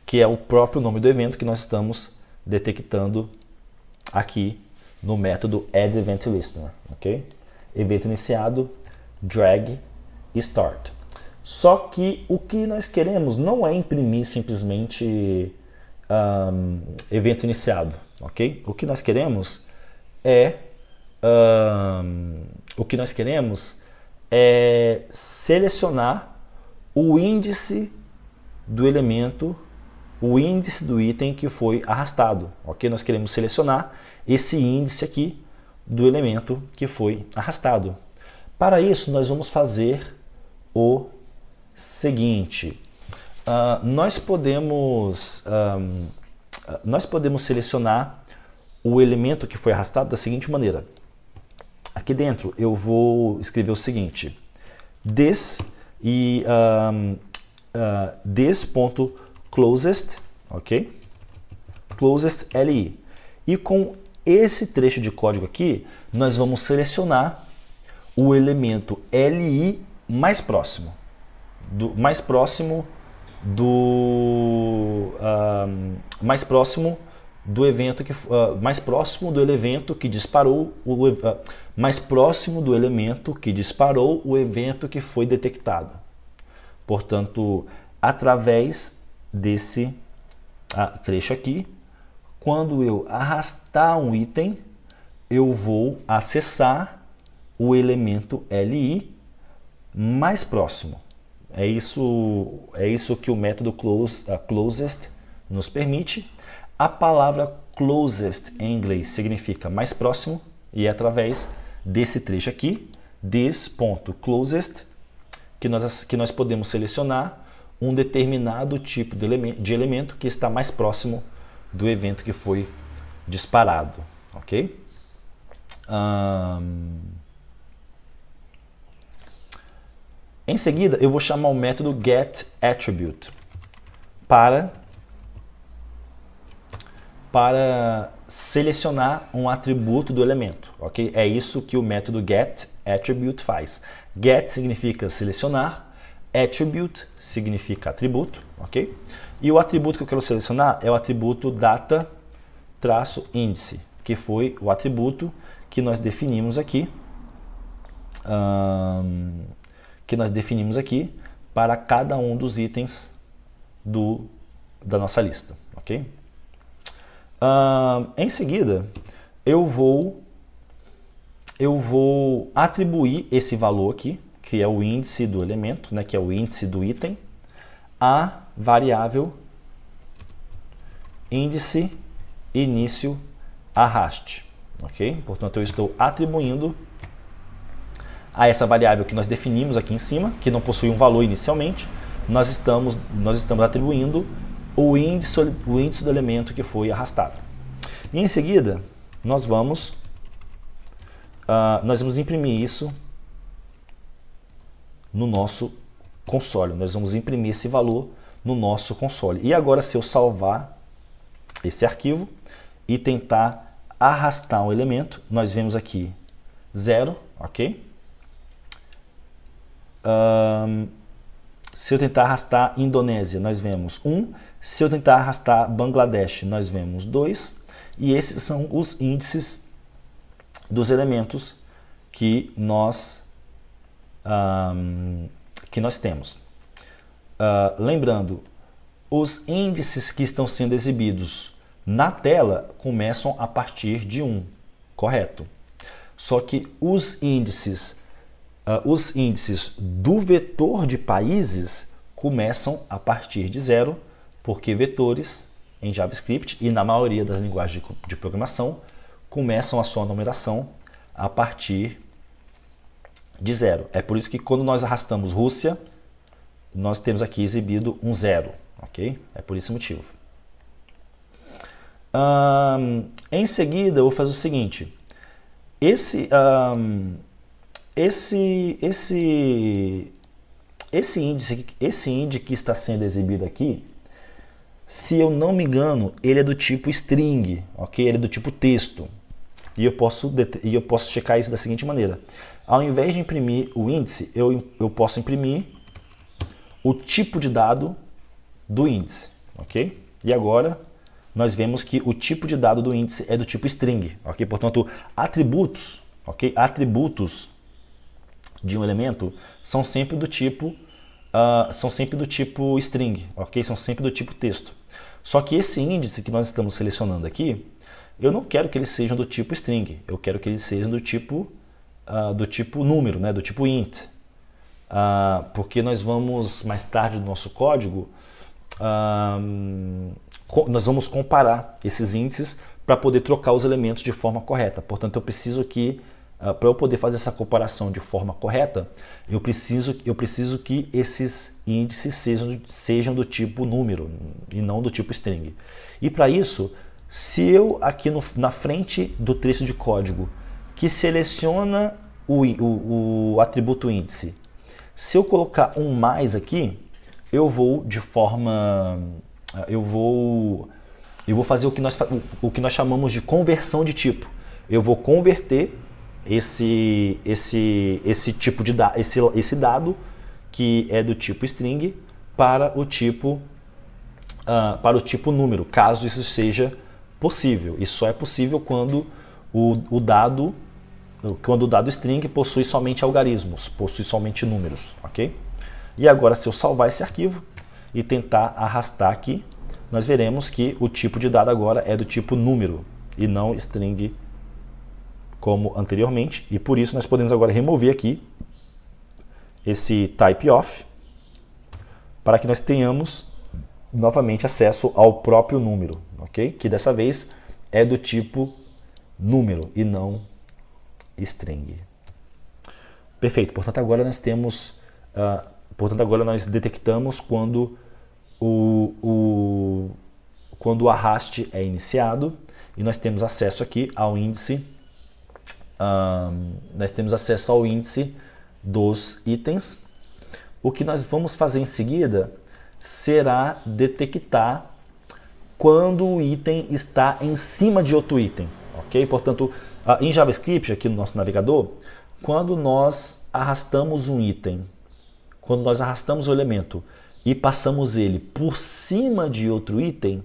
Que é o próprio nome do evento que nós estamos detectando aqui no método addEventListener, ok? Evento iniciado drag start. Só que o que nós queremos não é imprimir simplesmente evento iniciado, ok? O que nós queremos é selecionar o índice do elemento, o índice do item que foi arrastado, ok? Nós queremos selecionar esse índice aqui do elemento que foi arrastado. Para isso, nós vamos fazer o seguinte. Nós podemos selecionar o elemento que foi arrastado da seguinte maneira. Aqui dentro eu vou escrever o seguinte: this.closest, ok? Closest li. E com esse trecho de código aqui, nós vamos selecionar o elemento li mais próximo do evento que mais próximo do elemento que disparou o evento que foi detectado. Portanto, através desse trecho aqui, quando eu arrastar um item, eu vou acessar o elemento li mais próximo. É isso que o método closest nos permite. A palavra closest em inglês significa mais próximo, e é através desse trecho aqui, this.closest, que nós podemos selecionar um determinado tipo de elemento que está mais próximo do evento que foi disparado, ok? Em seguida, eu vou chamar o método getAttribute para selecionar um atributo do elemento, ok? É isso que o método getAttribute faz. Get significa selecionar, attribute significa atributo, ok? E o atributo que eu quero selecionar é o atributo data-índice, que foi o atributo que nós definimos aqui, para cada um dos itens da nossa lista, ok? Em seguida, eu vou atribuir esse valor aqui, que é o índice do elemento, né, que é o índice do item, à variável índice início arraste, ok? Portanto, eu estou atribuindo a essa variável que nós definimos aqui em cima, que não possui um valor inicialmente, nós estamos atribuindo o índice do elemento que foi arrastado. E em seguida, nós vamos imprimir isso no nosso console. Nós vamos imprimir esse valor no nosso console. E agora, se eu salvar esse arquivo e tentar arrastar um elemento, nós vemos aqui 0, ok? Se eu tentar arrastar Indonésia, nós vemos 1. Se eu tentar arrastar Bangladesh, nós vemos 2. E esses são os índices dos elementos que nós temos. Lembrando, os índices que estão sendo exibidos na tela começam a partir de 1, correto? Só que os índices do vetor de países começam a partir de 0, porque vetores em JavaScript e na maioria das linguagens de programação começam a sua numeração a partir de 0. É por isso que quando nós arrastamos Rússia, nós temos aqui exibido um 0, ok? É por esse motivo. Em seguida, eu vou fazer o seguinte. Esse índice que está sendo exibido aqui, se eu não me engano, ele é do tipo string, ok? Ele é do tipo texto. E eu posso checar isso da seguinte maneira. Ao invés de imprimir o índice, eu posso imprimir o tipo de dado do índice, ok? E agora nós vemos que o tipo de dado do índice é do tipo string, ok? Portanto, atributos, ok? Atributos de um elemento são sempre do tipo string, ok? São sempre do tipo texto. Só que esse índice que nós estamos selecionando aqui, eu não quero que eles sejam do tipo string, eu quero que eles sejam do tipo número, né? Do tipo int. Porque nós vamos, mais tarde no nosso código, nós vamos comparar esses índices para poder trocar os elementos de forma correta. Portanto, eu preciso que, para eu poder fazer essa comparação de forma correta, eu preciso que esses índices sejam do tipo número e não do tipo string. E para isso, se eu aqui na frente do trecho de código que seleciona o atributo índice, se eu colocar um mais aqui, eu vou fazer o que nós chamamos de conversão de tipo. Eu vou converter esse dado que é do tipo string para o tipo número, caso isso seja possível. Isso só é possível quando o dado string possui somente algarismos, possui somente números, ok? E agora, se eu salvar esse arquivo e tentar arrastar aqui, nós veremos que o tipo de dado agora é do tipo número e não string como anteriormente. E por isso nós podemos agora remover aqui esse typeof para que nós tenhamos novamente acesso ao próprio número, ok? Que dessa vez é do tipo número e não string. Perfeito. Portanto, agora nós temos, nós detectamos quando quando o arraste é iniciado, e nós temos acesso aqui ao índice, dos itens. O que nós vamos fazer em seguida será detectar quando o item está em cima de outro item, ok? Portanto, em JavaScript, aqui no nosso navegador, quando nós arrastamos um item, quando nós arrastamos o elemento e passamos ele por cima de outro item,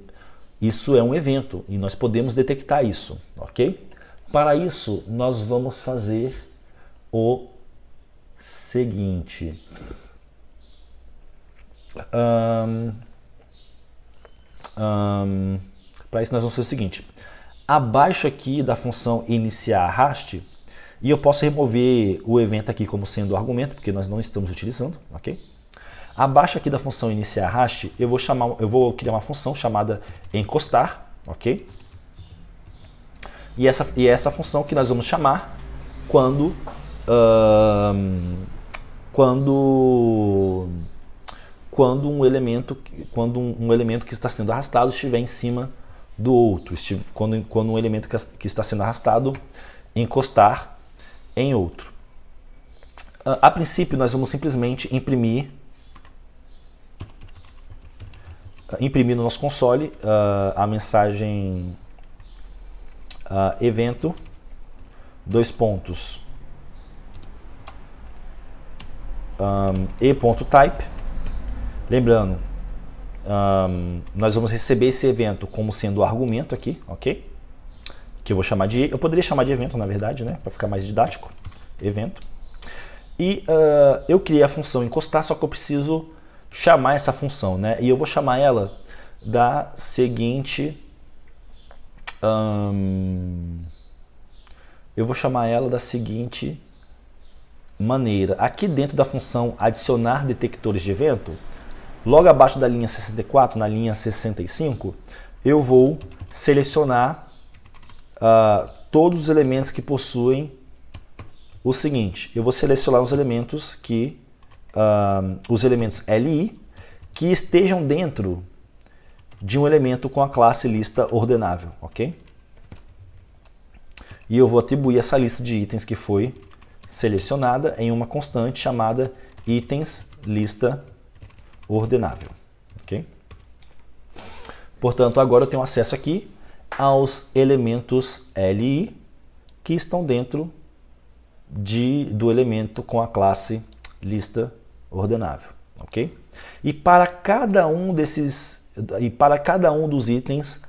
isso é um evento e nós podemos detectar isso, ok? Para isso, nós vamos fazer o seguinte. Para isso nós vamos fazer o seguinte. Abaixo aqui da função iniciar arraste, e eu posso remover o evento aqui como sendo argumento, porque nós não estamos utilizando, ok? Abaixo aqui da função iniciar arraste, eu vou criar uma função chamada encostar, ok? E essa função que nós vamos chamar quando um elemento que está sendo arrastado estiver em cima do outro, quando um elemento que está sendo arrastado encostar em outro. A princípio, nós vamos simplesmente imprimir no nosso console a mensagem evento, e.type. Lembrando, nós vamos receber esse evento como sendo o argumento aqui, ok? Que eu vou chamar de... Eu poderia chamar de evento, na verdade, né? Para ficar mais didático. Evento. E eu criei a função encostar, só que eu preciso chamar essa função, né? E eu vou chamar ela da seguinte... maneira. Aqui dentro da função adicionar detectores de evento, logo abaixo da linha 64, na linha 65, eu vou selecionar todos os elementos que possuem o seguinte. Eu vou selecionar os elementos LI que estejam dentro de um elemento com a classe lista ordenável, ok? E eu vou atribuir essa lista de itens que foi selecionada em uma constante chamada itens lista ordenável, ok? Portanto, agora eu tenho acesso aqui aos elementos LI que estão dentro do elemento com a classe lista ordenável, ok? E para cada um dos itens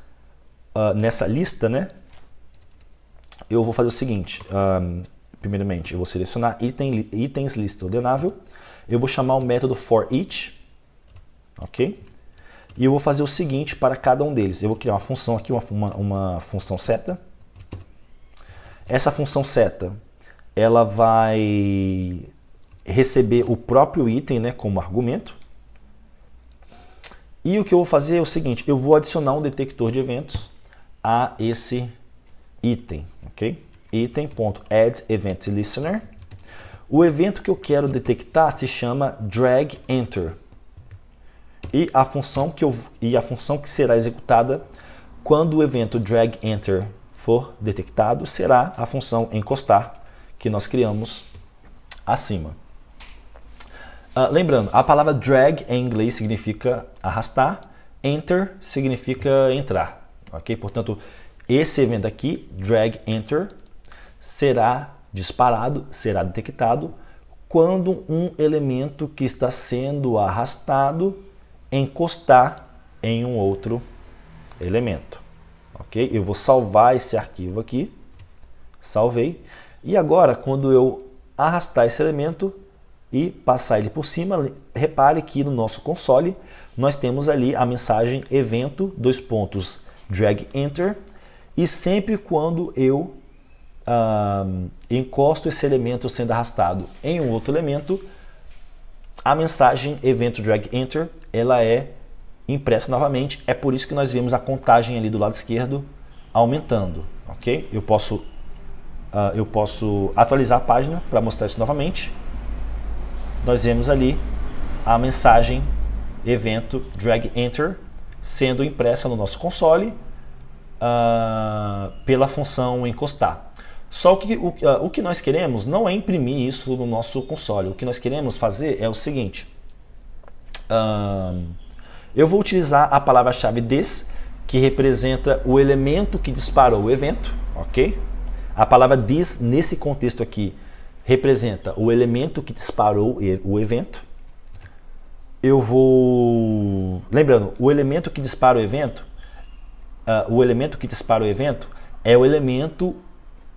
nessa lista, né, eu vou fazer o seguinte. Primeiramente, eu vou selecionar itens lista ordenável. Eu vou chamar o método forEach, ok? E eu vou fazer o seguinte para cada um deles. Eu vou criar uma função aqui, uma função seta. Essa função seta, ela vai receber o próprio item, né, como argumento. E o que eu vou fazer é o seguinte, eu vou adicionar um detector de eventos a esse item, ok? Item.addEventListener. O evento que eu quero detectar se chama dragEnter. E a função que será executada quando o evento dragEnter for detectado será a função encostar que nós criamos acima. Lembrando, a palavra drag em inglês significa arrastar, enter significa entrar, ok? Portanto, esse evento aqui, dragEnter, será disparado, será detectado quando um elemento que está sendo arrastado encostar em um outro elemento, ok? Eu vou salvar esse arquivo aqui, salvei, e agora quando eu arrastar esse elemento e passar ele por cima, repare que no nosso console nós temos ali a mensagem evento, dragEnter, e sempre quando eu encosto esse elemento sendo arrastado em um outro elemento, a mensagem evento dragEnter, ela é impressa novamente. É por isso que nós vemos a contagem ali do lado esquerdo aumentando, ok? Eu posso atualizar a página para mostrar isso novamente. Nós vemos ali a mensagem evento dragEnter sendo impressa no nosso console pela função encostar. Só que o que nós queremos não é imprimir isso no nosso console. O que nós queremos fazer é o seguinte. Eu vou utilizar a palavra-chave this, que representa o elemento que disparou o evento, ok? A palavra this, nesse contexto aqui, representa o elemento que disparou o evento. Eu vou... Lembrando, o elemento que dispara o evento, é o elemento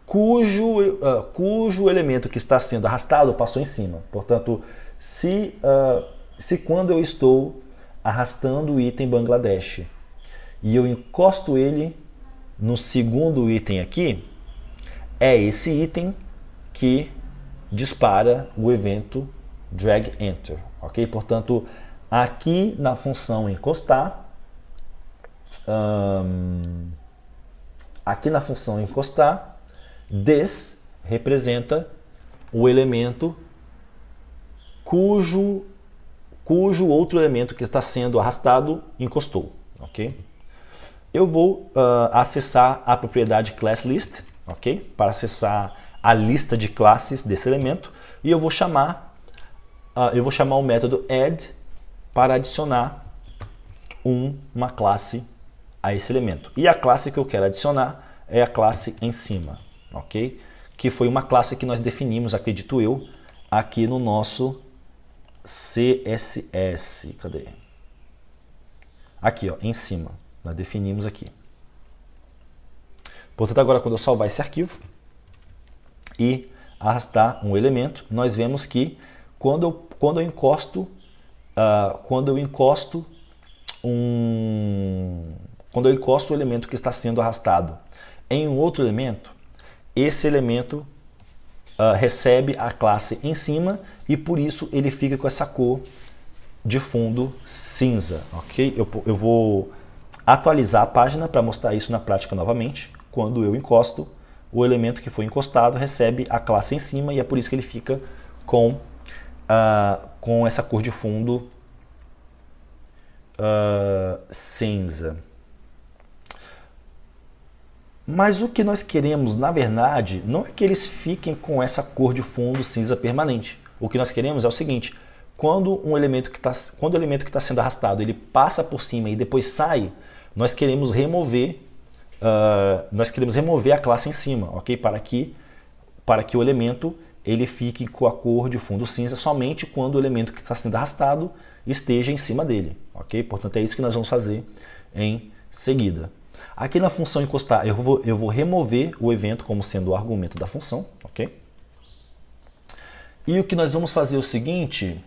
cujo elemento que está sendo arrastado passou em cima. Portanto, se quando eu estou arrastando o item Bangladesh e eu encosto ele no segundo item aqui, é esse item que dispara o evento drag enter, ok? Portanto, aqui na função encostar, this representa o elemento cujo outro elemento que está sendo arrastado encostou, ok? Eu vou acessar a propriedade classList, ok? Para acessar a lista de classes desse elemento, e eu vou chamar o método add para adicionar uma classe a esse elemento. E a classe que eu quero adicionar é a classe em cima, ok? Que foi uma classe que nós definimos, acredito eu, aqui no nosso CSS. Cadê? Aqui, ó, em cima. Nós definimos aqui. Portanto, agora quando eu salvar esse arquivo e arrastar um elemento, nós vemos que quando eu encosto o elemento que está sendo arrastado em um outro elemento, esse elemento recebe a classe em cima e por isso ele fica com essa cor de fundo cinza, ok? Eu vou atualizar a página para mostrar isso na prática novamente. Quando eu encosto, o elemento que foi encostado recebe a classe em cima e é por isso que ele fica com essa cor de fundo cinza. Mas o que nós queremos, na verdade, não é que eles fiquem com essa cor de fundo cinza permanente. O que nós queremos é o seguinte: quando o elemento que está sendo arrastado ele passa por cima e depois sai, nós queremos remover a classe em cima, ok? Para que o elemento ele fique com a cor de fundo cinza somente quando o elemento que está sendo arrastado esteja em cima dele, ok? Portanto, é isso que nós vamos fazer em seguida. Aqui na função encostar, eu vou remover o evento como sendo o argumento da função, ok? E o que nós vamos fazer é o seguinte,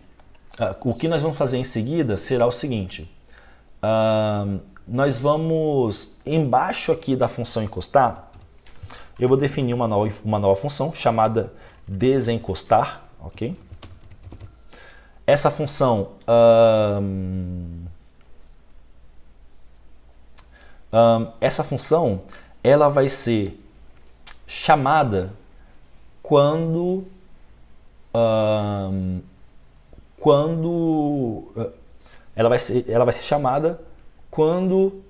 o que nós vamos fazer em seguida será o seguinte, nós vamos, embaixo aqui da função encostar, eu vou definir uma nova função chamada desencostar, ok? Essa função, ela vai ser chamada quando ela vai ser chamada quando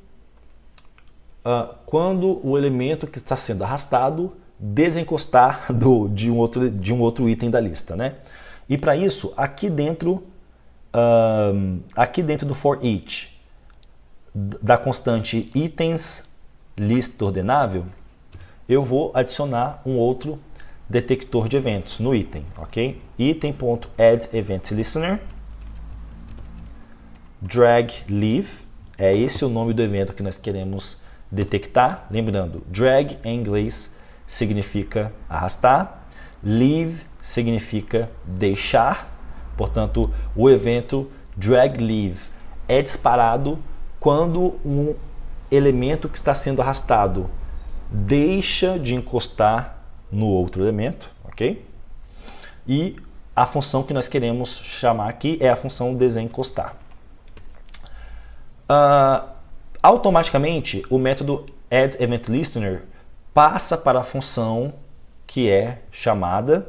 o elemento que está sendo arrastado desencostar de um outro item da lista, né? E para isso, aqui dentro do for each da constante itens list ordenável, eu vou adicionar um outro detector de eventos no item, ok? Item.addEventListener drag leave, é esse o nome do evento que nós queremos detectar. Lembrando, drag em inglês significa arrastar, leave significa deixar. Portanto, o evento drag leave é disparado quando um elemento que está sendo arrastado deixa de encostar no outro elemento, ok? E a função que nós queremos chamar aqui é a função desencostar. Automaticamente, o método addEventListener passa para a função que é chamada,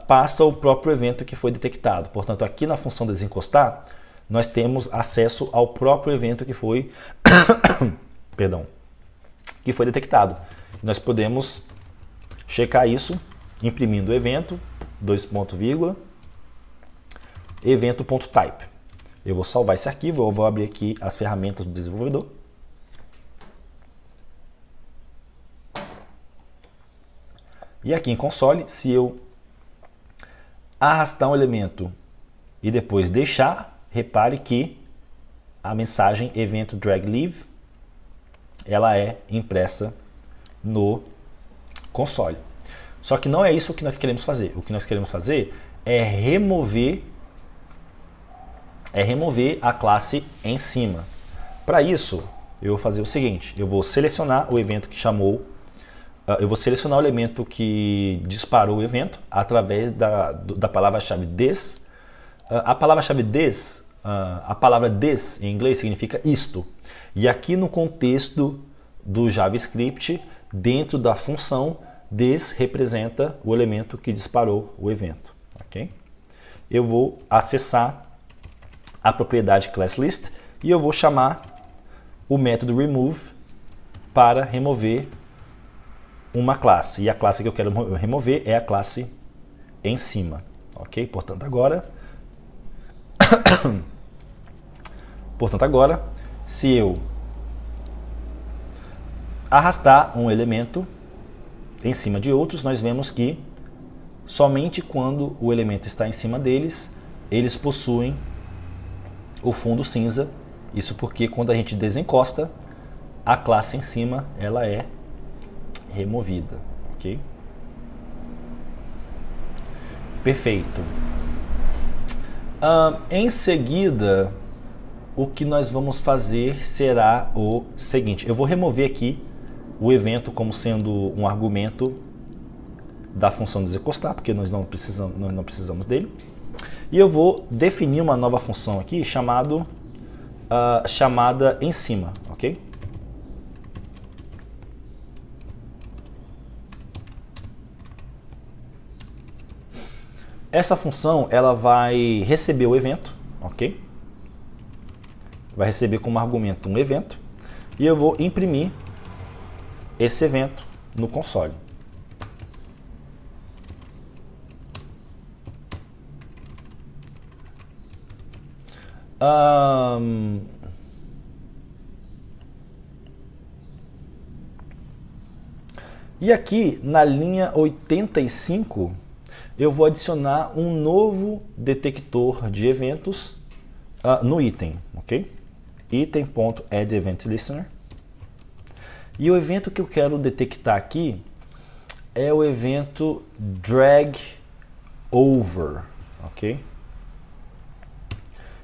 passa o próprio evento que foi detectado. Portanto, aqui na função desencostar, nós temos acesso ao próprio evento que foi, perdão, que foi detectado. Nós podemos checar isso imprimindo o evento, evento.type. Eu vou salvar esse arquivo, eu vou abrir aqui as ferramentas do desenvolvedor. E aqui em console, se eu arrastar um elemento e depois deixar, repare que a mensagem evento drag leave, ela é impressa no console. Só que não é isso que nós queremos fazer. O que nós queremos fazer é remover a classe em cima. Para isso, eu vou fazer o seguinte, eu vou selecionar o evento que chamou, eu vou selecionar o elemento que disparou o evento através da palavra-chave this. A palavra-chave this, a palavra this em inglês significa isto. E aqui no contexto do JavaScript, dentro da função, this representa o elemento que disparou o evento. Okay? Eu vou acessar a propriedade classList e eu vou chamar o método remove para remover uma classe. E a classe que eu quero remover é a classe em cima. Ok? Portanto, agora, se eu arrastar um elemento em cima de outros, nós vemos que somente quando o elemento está em cima deles, eles possuem o fundo cinza. Isso porque quando a gente desencosta, a classe em cima ela é removida, ok? Perfeito. Em seguida, o que nós vamos fazer será o seguinte. Eu vou remover aqui o evento como sendo um argumento da função desencostar, porque nós não precisamos dele. E eu vou definir uma nova função aqui chamada em cima, ok? Essa função ela vai receber o evento, ok? Vai receber como argumento um evento e eu vou imprimir esse evento no console. E aqui na linha 85 eu vou adicionar um novo detector de eventos no item, ok? Item.addEventListener. E o evento que eu quero detectar aqui é o evento drag over, ok?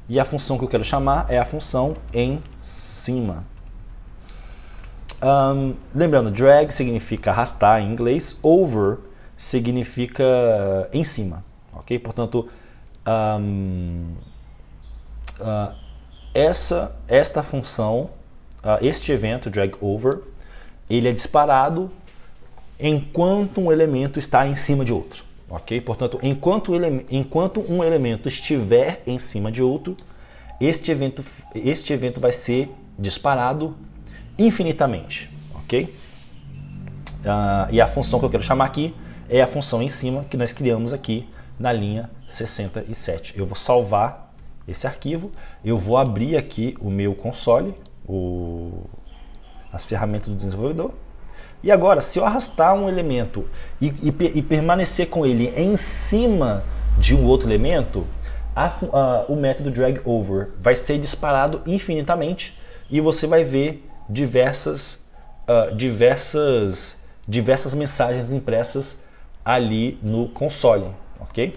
E a função que eu quero chamar é a função em cima. Lembrando, drag significa arrastar em inglês, over significa em cima, ok? Portanto, esta função, este evento drag over, ele é disparado enquanto um elemento está em cima de outro, ok? Portanto, enquanto um elemento estiver em cima de outro, este evento vai ser disparado infinitamente, ok? E a função que eu quero chamar aqui é a função em cima que nós criamos aqui na linha 67. Eu vou salvar esse arquivo, eu vou abrir aqui o meu console, as ferramentas do desenvolvedor. E agora, se eu arrastar um elemento e permanecer com ele em cima de um outro elemento, o método drag over vai ser disparado infinitamente e você vai ver diversas mensagens impressas ali no console, ok?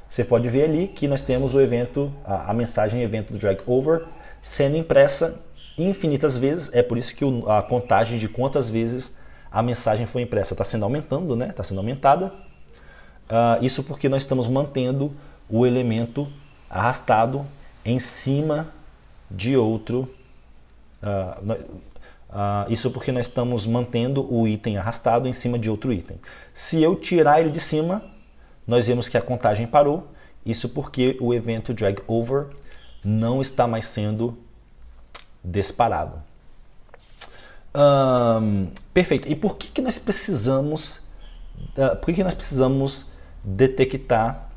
Você pode ver ali que nós temos o evento, a mensagem evento do drag over sendo impressa infinitas vezes. É por isso que a contagem de quantas vezes a mensagem foi impressa está sendo aumentando, né? Está sendo aumentada. Isso porque nós estamos mantendo o elemento arrastado em cima de outro. Isso porque nós estamos mantendo o item arrastado em cima de outro item. Se eu tirar ele de cima, nós vemos que a contagem parou. Isso porque o evento drag over não está mais sendo disparado. Perfeito. E por que nós precisamos detectar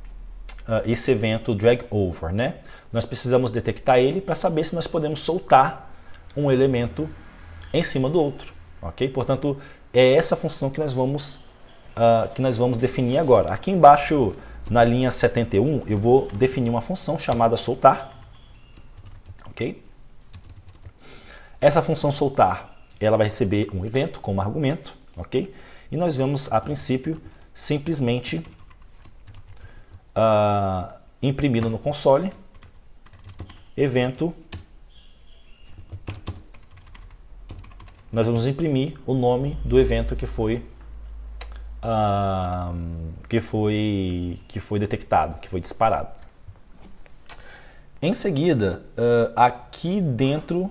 esse evento drag over, né? Nós precisamos detectar ele para saber se nós podemos soltar um elemento em cima do outro, ok? Portanto, é essa função que nós vamos definir agora. Aqui embaixo, na linha 71, eu vou definir uma função chamada soltar, ok? Essa função soltar, ela vai receber um evento como argumento, ok? E nós vamos, a princípio, simplesmente imprimindo no console, evento, nós vamos imprimir o nome do evento que foi detectado, que foi disparado. Em seguida, aqui dentro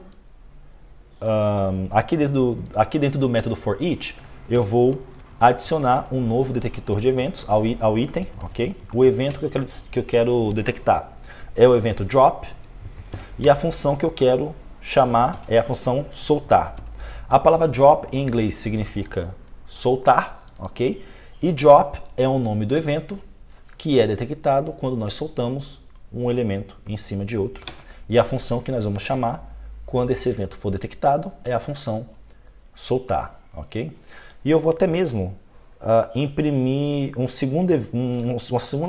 do método forEach, eu vou adicionar um novo detector de eventos ao item, ok? O evento que eu quero detectar é o evento drop e a função que eu quero chamar é a função soltar. A palavra drop em inglês significa soltar, ok? E drop é o nome do evento que é detectado quando nós soltamos um elemento em cima de outro. E a função que nós vamos chamar quando esse evento for detectado é a função soltar, ok? E eu vou até mesmo imprimir uma segunda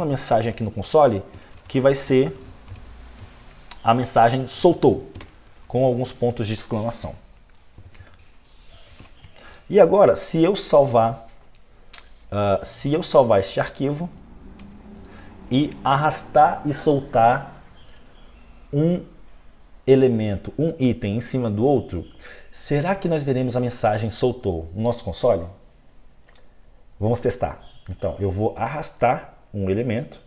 mensagem aqui no console, que vai ser a mensagem soltou, com alguns pontos de exclamação. E agora, se eu salvar este arquivo e arrastar e soltar um elemento, um item em cima do outro, será que nós veremos a mensagem soltou no nosso console? Vamos testar. Então, eu vou arrastar um elemento,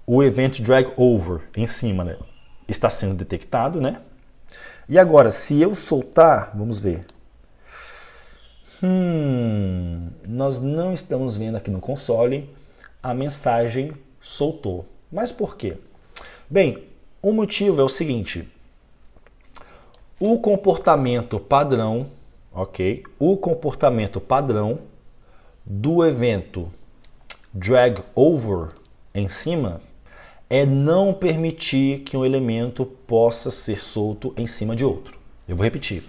o evento drag over em cima, né, está sendo detectado, né? E agora, se eu soltar, vamos ver. Nós não estamos vendo aqui no console a mensagem soltou. Mas por quê? Bem, o motivo é o seguinte. O comportamento padrão, ok? O comportamento padrão do evento drag over em cima é não permitir que um elemento possa ser solto em cima de outro. Eu vou repetir.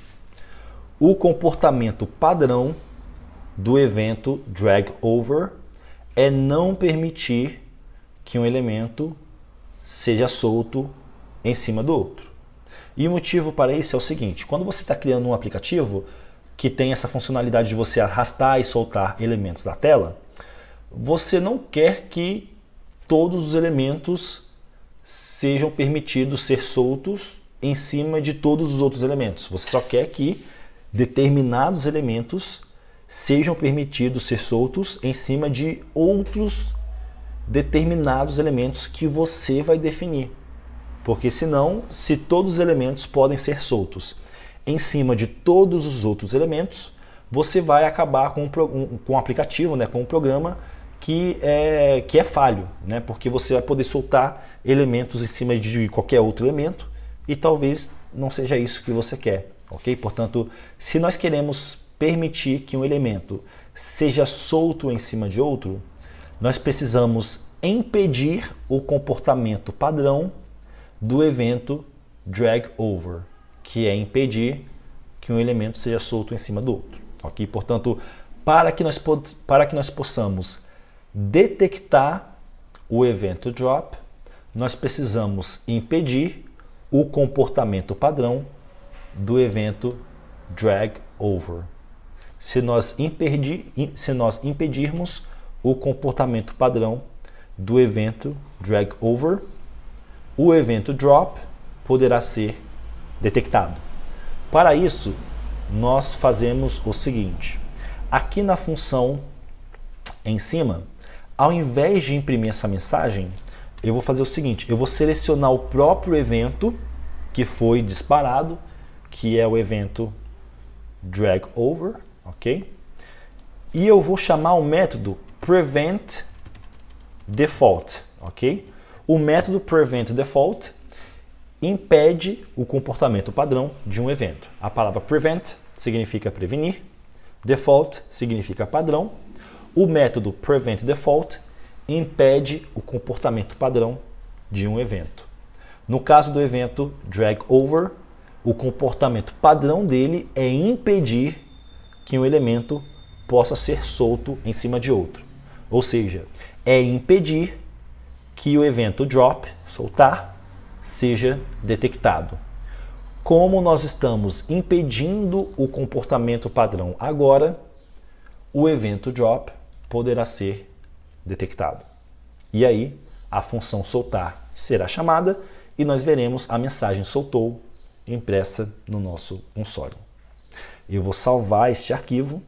O comportamento padrão do evento drag over é não permitir que um elemento seja solto em cima do outro. E o motivo para isso é o seguinte: quando você está criando um aplicativo que tem essa funcionalidade de você arrastar e soltar elementos da tela, você não quer que todos os elementos sejam permitidos ser soltos em cima de todos os outros elementos. Você só quer que determinados elementos sejam permitidos ser soltos em cima de outros determinados elementos que você vai definir. Porque senão, se todos os elementos podem ser soltos em cima de todos os outros elementos, você vai acabar com um aplicativo, né, com um programa que é falho, né, porque você vai poder soltar elementos em cima de qualquer outro elemento e talvez não seja isso que você quer, ok? Portanto, se nós queremos permitir que um elemento seja solto em cima de outro, nós precisamos impedir o comportamento padrão do evento drag over, que é impedir que um elemento seja solto em cima do outro. Ok? Portanto, para que nós possamos detectar o evento drop, nós precisamos impedir o comportamento padrão do evento drag over. Se nós impedirmos o comportamento padrão do evento drag over, o evento drop poderá ser detectado. Para isso, nós fazemos o seguinte. Aqui na função em cima, ao invés de imprimir essa mensagem, eu vou fazer o seguinte. Eu vou selecionar o próprio evento que foi disparado, que é o evento drag over, ok? E eu vou chamar o método preventDefault, ok? O método preventDefault, impede o comportamento padrão de um evento. A palavra prevent significa prevenir, default significa padrão. O método prevent default impede o comportamento padrão de um evento. No caso do evento drag over, o comportamento padrão dele é impedir que um elemento possa ser solto em cima de outro. Ou seja, é impedir que o evento drop, soltar, seja detectado. Como nós estamos impedindo o comportamento padrão agora, o evento drop poderá ser detectado. E aí, a função soltar será chamada e nós veremos a mensagem soltou impressa no nosso console. Eu vou salvar este arquivo,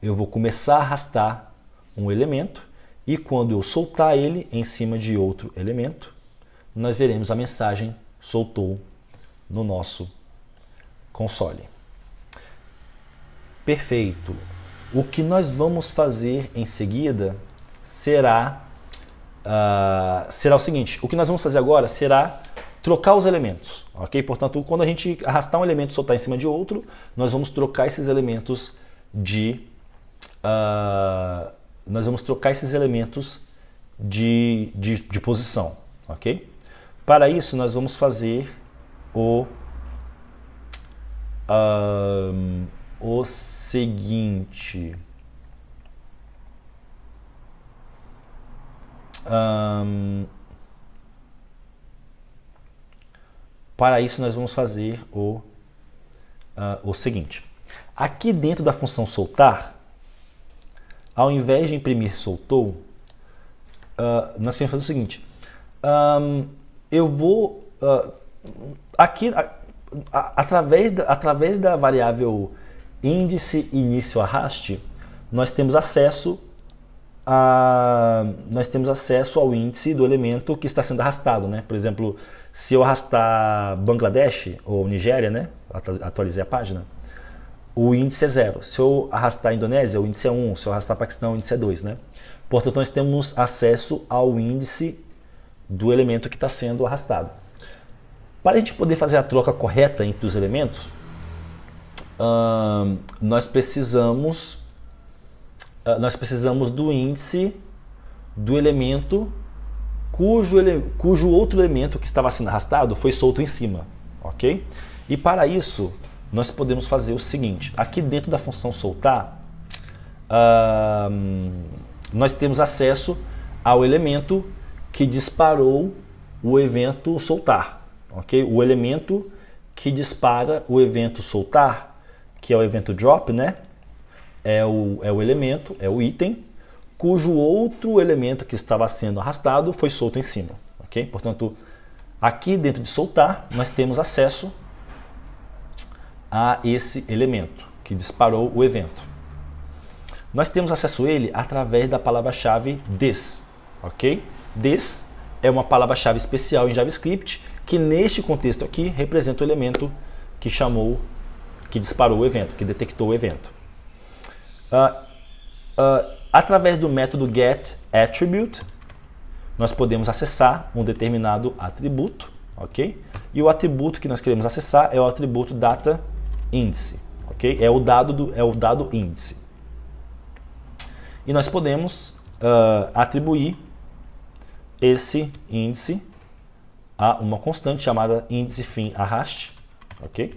eu vou começar a arrastar um elemento e quando eu soltar ele em cima de outro elemento, nós veremos a mensagem soltou no nosso console. Perfeito. O que nós vamos fazer em seguida será o seguinte. O que nós vamos fazer agora será trocar os elementos, ok? Portanto, quando a gente arrastar um elemento e soltar em cima de outro, nós vamos trocar esses elementos de posição, ok? Para isso, nós vamos fazer o seguinte. Para isso, nós vamos fazer o seguinte. Aqui dentro da função soltar, ao invés de imprimir soltou, nós queremos fazer o seguinte. Eu vou aqui através da variável índice início arraste, nós temos acesso ao índice do elemento que está sendo arrastado, né? Por exemplo, se eu arrastar Bangladesh ou Nigéria, né? Atualizei a página, o índice é 0. Se eu arrastar Indonésia, o índice é 1. Se eu arrastar Paquistão, o índice é 2, né? Portanto, nós temos acesso ao índice do elemento que está sendo arrastado. Para a gente poder fazer a troca correta entre os elementos, nós precisamos do índice do elemento cujo outro elemento que estava sendo arrastado foi solto em cima, ok? E para isso, nós podemos fazer o seguinte. Aqui dentro da função soltar, nós temos acesso ao elemento que disparou o evento soltar, ok? O elemento que dispara o evento soltar, que é o evento drop, né? É o elemento, é o item, cujo outro elemento que estava sendo arrastado foi solto em cima, ok? Portanto, aqui dentro de soltar, nós temos acesso a esse elemento que disparou o evento. Nós temos acesso a ele através da palavra-chave this, ok? This é uma palavra-chave especial em JavaScript que neste contexto aqui representa o elemento que disparou o evento, que detectou o evento. Através do método getAttribute, nós podemos acessar um determinado atributo, ok? E o atributo que nós queremos acessar é o atributo dataIndice, ok? É o dado índice. E nós podemos atribuir esse índice a uma constante chamada índice fim arraste, ok?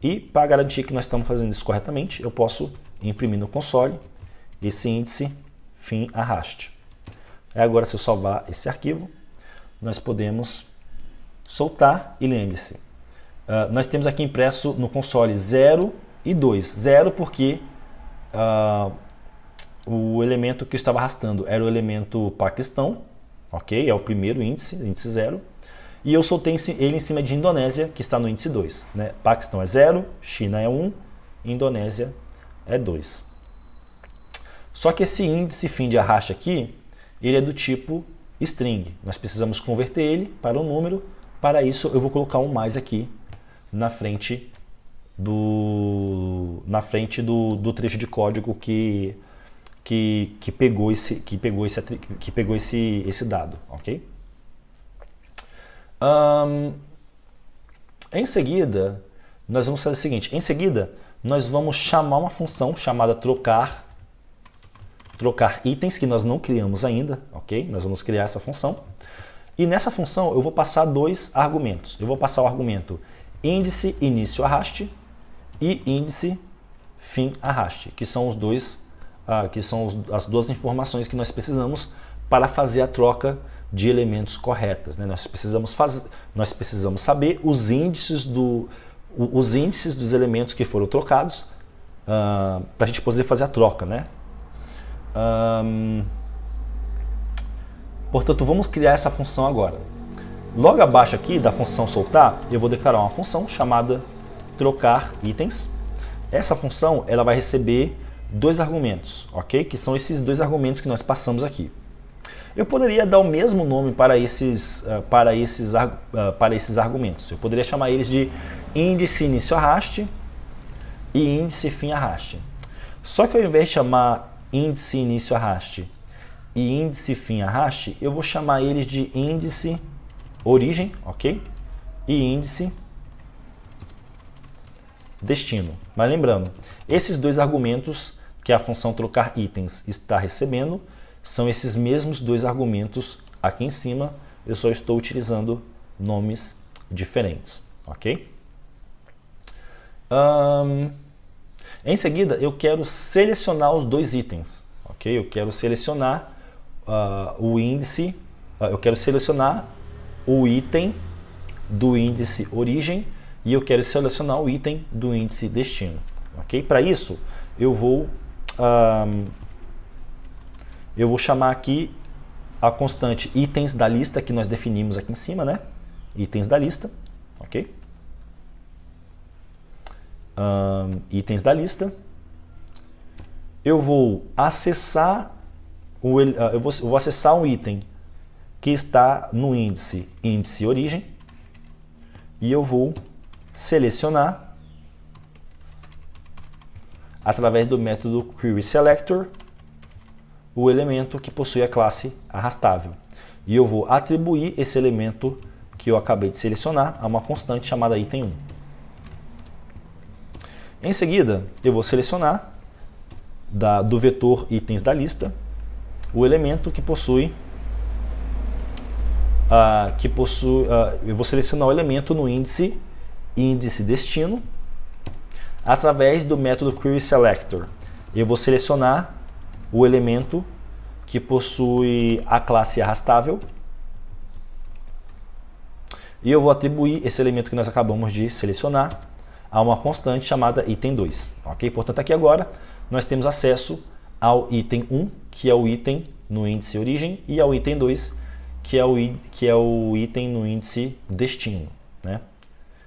E para garantir que nós estamos fazendo isso corretamente, eu posso imprimir no console esse índice fim arraste. Agora, se eu salvar esse arquivo, nós podemos soltar e lembre-se, nós temos aqui impresso no console 0 e 2. 0 porque o elemento que eu estava arrastando era o elemento Paquistão, ok? É o primeiro índice 0. E eu soltei ele em cima de Indonésia, que está no índice 2. Né? Paquistão é 0, China é 1, Indonésia é 2. Só que esse índice fim de arraste aqui, ele é do tipo string. Nós precisamos converter ele para um número. Para isso, eu vou colocar um mais aqui na frente do trecho de código que pegou esse dado, ok? Em seguida, nós vamos fazer o seguinte. Em seguida, nós vamos chamar uma função chamada trocar itens, que nós não criamos ainda, ok? Nós vamos criar essa função. E nessa função eu vou passar dois argumentos. Eu vou passar o argumento índice início arraste e índice fim arraste, que são as duas informações que nós precisamos para fazer a troca de elementos corretas, né? Nós precisamos saber os índices dos elementos que foram trocados para a gente poder fazer a troca, né? Portanto, vamos criar essa função agora. Logo abaixo aqui da função soltar, eu vou declarar uma função chamada trocar itens. Essa função ela vai receber dois argumentos, ok? Que são esses dois argumentos que nós passamos aqui. Eu poderia dar o mesmo nome para esses argumentos. Eu poderia chamar eles de índice início arraste e índice fim arraste. Só que ao invés de chamar índice início arraste e índice fim arraste, eu vou chamar eles de índice origem, ok? E índice destino. Mas lembrando, esses dois argumentos que a função trocar itens está recebendo são esses mesmos dois argumentos aqui em cima, eu só estou utilizando nomes diferentes, ok? Em seguida, eu quero selecionar os dois itens, ok? Eu quero selecionar o índice, eu quero selecionar o item do índice origem e eu quero selecionar o item do índice destino, ok? Para isso, eu vou chamar aqui a constante itens da lista que nós definimos aqui em cima, né? Itens da lista, ok? Itens da lista. Eu vou acessar eu vou acessar um item que está no índice origem e eu vou selecionar através do método querySelector o elemento que possui a classe arrastável. E eu vou atribuir esse elemento que eu acabei de selecionar a uma constante chamada item 1. Em seguida, eu vou selecionar do vetor itens da lista o elemento que possui eu vou selecionar o elemento no índice destino através do método querySelector. Eu vou selecionar o elemento que possui a classe arrastável e eu vou atribuir esse elemento que nós acabamos de selecionar a uma constante chamada item 2. Ok? Portanto, aqui agora nós temos acesso ao item 1, que é o item no índice origem, e ao item 2, que é o item no índice destino, né?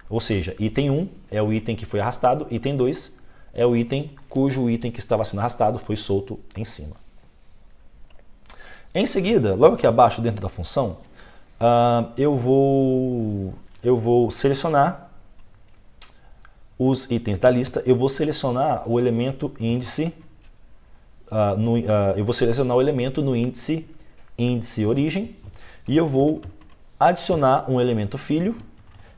Ou seja, item 1 é o item que foi arrastado, item 2 é o item cujo item que estava sendo arrastado foi solto em cima. Em seguida, logo aqui abaixo dentro da função, eu vou selecionar os itens da lista, eu vou selecionar o elemento índice, eu vou selecionar o elemento no índice origem e eu vou adicionar um elemento filho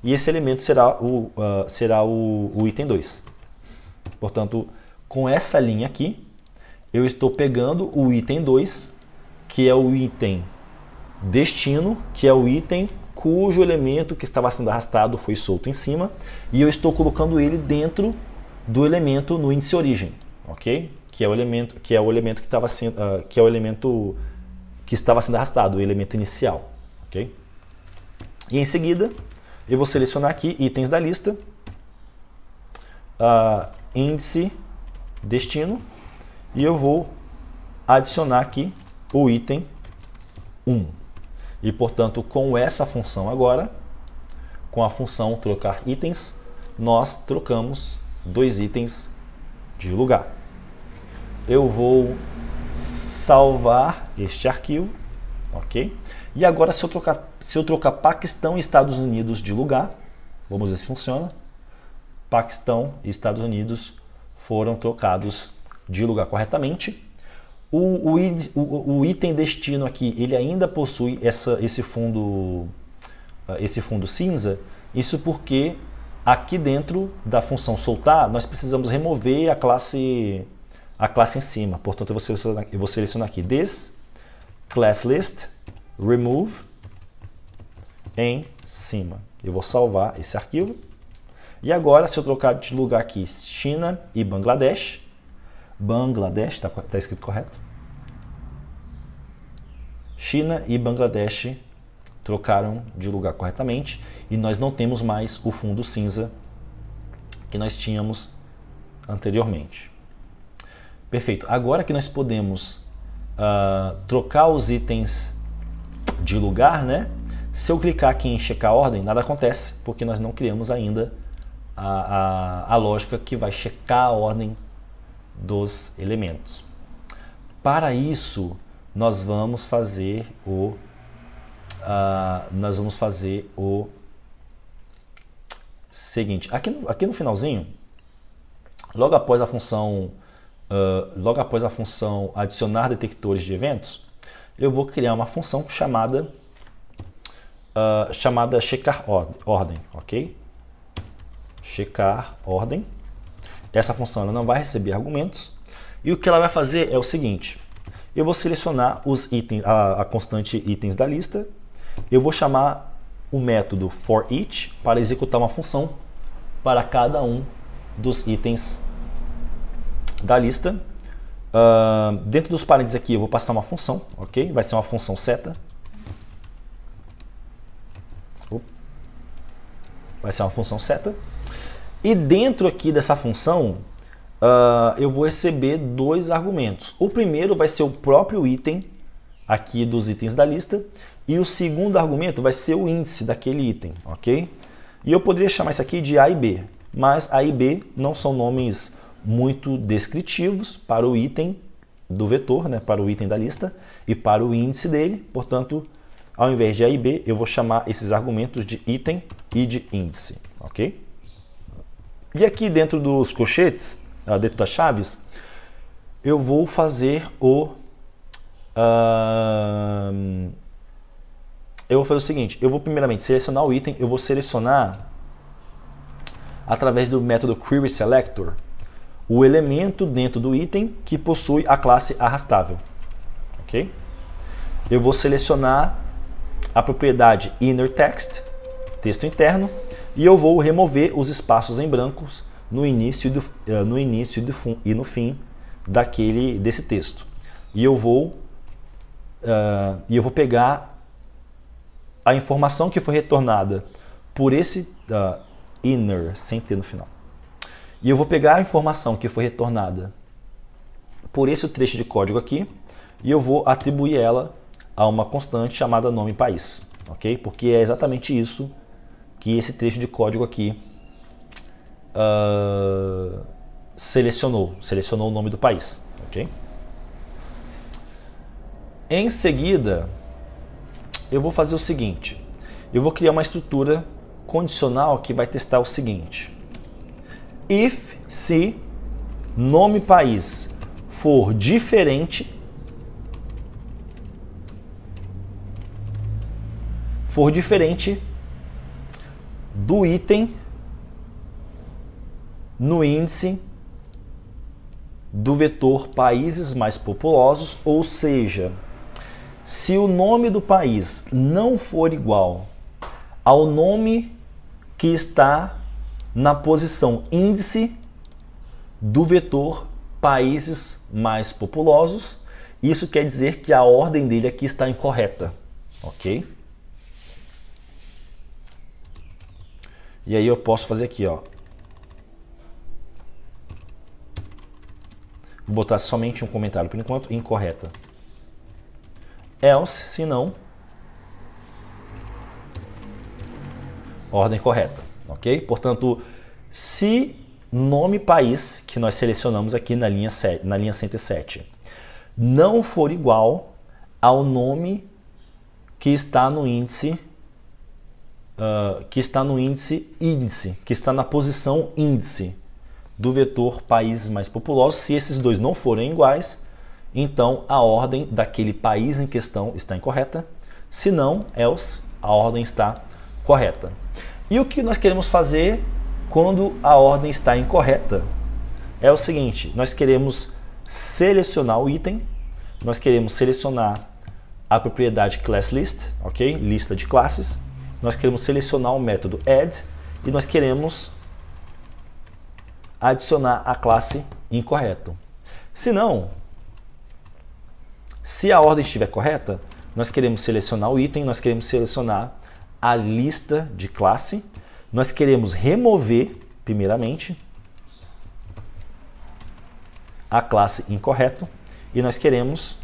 e esse elemento será o item 2. Portanto, com essa linha aqui, eu estou pegando o item 2, que é o item destino, que é o item cujo elemento que estava sendo arrastado foi solto em cima, e eu estou colocando ele dentro do elemento no índice origem, ok? Que é o elemento que estava sendo, que estava sendo arrastado, o elemento inicial, ok? E em seguida, eu vou selecionar aqui itens da lista, índice destino, e eu vou adicionar aqui o item 1. E, portanto, com essa função agora, com a função trocar itens, nós trocamos dois itens de lugar. Eu vou salvar este arquivo, ok? E agora, se eu trocar Paquistão e Estados Unidos de lugar, vamos ver se funciona. Paquistão e Estados Unidos foram trocados de lugar corretamente. O item destino aqui, ele ainda possui esse fundo cinza, isso porque aqui dentro da função soltar, nós precisamos remover a classe em cima. Portanto, eu vou selecionar aqui this class list remove em cima. Eu vou salvar esse arquivo. E agora, se eu trocar de lugar aqui, China e Bangladesh, está escrito correto? China e Bangladesh trocaram de lugar corretamente e nós não temos mais o fundo cinza que nós tínhamos anteriormente. Perfeito. Agora que nós podemos trocar os itens de lugar, né? Se eu clicar aqui em checar a ordem, nada acontece, porque nós não criamos ainda a lógica que vai checar a ordem dos elementos. Para isso, nós vamos fazer o seguinte. Aqui no finalzinho, logo após a função adicionar detectores de eventos, eu vou criar uma função chamada checar ordem, ok? Checar ordem. Essa função ela não vai receber argumentos e o que ela vai fazer é o seguinte: eu vou selecionar os itens, a constante itens da lista, eu vou chamar o método forEach para executar uma função para cada um dos itens da lista. Dentro dos parênteses aqui eu vou passar uma função, ok? Vai ser uma função seta. Vai ser uma função seta. E dentro aqui dessa função, eu vou receber dois argumentos. O primeiro vai ser o próprio item aqui dos itens da lista. E o segundo argumento vai ser o índice daquele item, ok? E eu poderia chamar isso aqui de A e B. Mas A e B não são nomes muito descritivos para o item do vetor, né, para o item da lista e para o índice dele. Portanto, ao invés de A e B, eu vou chamar esses argumentos de item e de índice, ok? E aqui dentro dos colchetes, dentro das chaves, eu vou fazer o seguinte: eu vou primeiramente selecionar o item, eu vou selecionar através do método querySelector o elemento dentro do item que possui a classe arrastável, ok? Eu vou selecionar a propriedade innerText, texto interno, e eu vou remover os espaços em brancos no início e no fim desse texto. E eu vou pegar a informação que foi retornada por esse inner, sem ter no final. E eu vou pegar a informação que foi retornada por esse trecho de código aqui e eu vou atribuir ela a uma constante chamada nome país, ok? Porque é exatamente isso que esse trecho de código aqui selecionou o nome do país, ok? Em seguida, eu vou fazer o seguinte: eu vou criar uma estrutura condicional que vai testar o seguinte: if, se nome país for diferente do item no índice do vetor países mais populosos, ou seja, se o nome do país não for igual ao nome que está na posição índice do vetor países mais populosos, isso quer dizer que a ordem dele aqui está incorreta, ok? E aí eu posso fazer aqui, ó. Vou botar somente um comentário por enquanto, incorreta. Else, se não, ordem correta, ok? Portanto, se nome país, que nós selecionamos aqui na linha 107, não for igual ao nome que está no índice, que está na posição índice do vetor países mais populosos, se esses dois não forem iguais, então a ordem daquele país em questão está incorreta, se não, else, a ordem está correta. E o que nós queremos fazer quando a ordem está incorreta, é o seguinte, nós queremos selecionar o item, nós queremos selecionar a propriedade classList, ok? Lista de classes, nós queremos selecionar o método add e nós queremos adicionar a classe incorreto. Se não, se a ordem estiver correta, nós queremos selecionar o item, nós queremos selecionar a lista de classe, nós queremos remover, primeiramente, a classe incorreto e nós queremos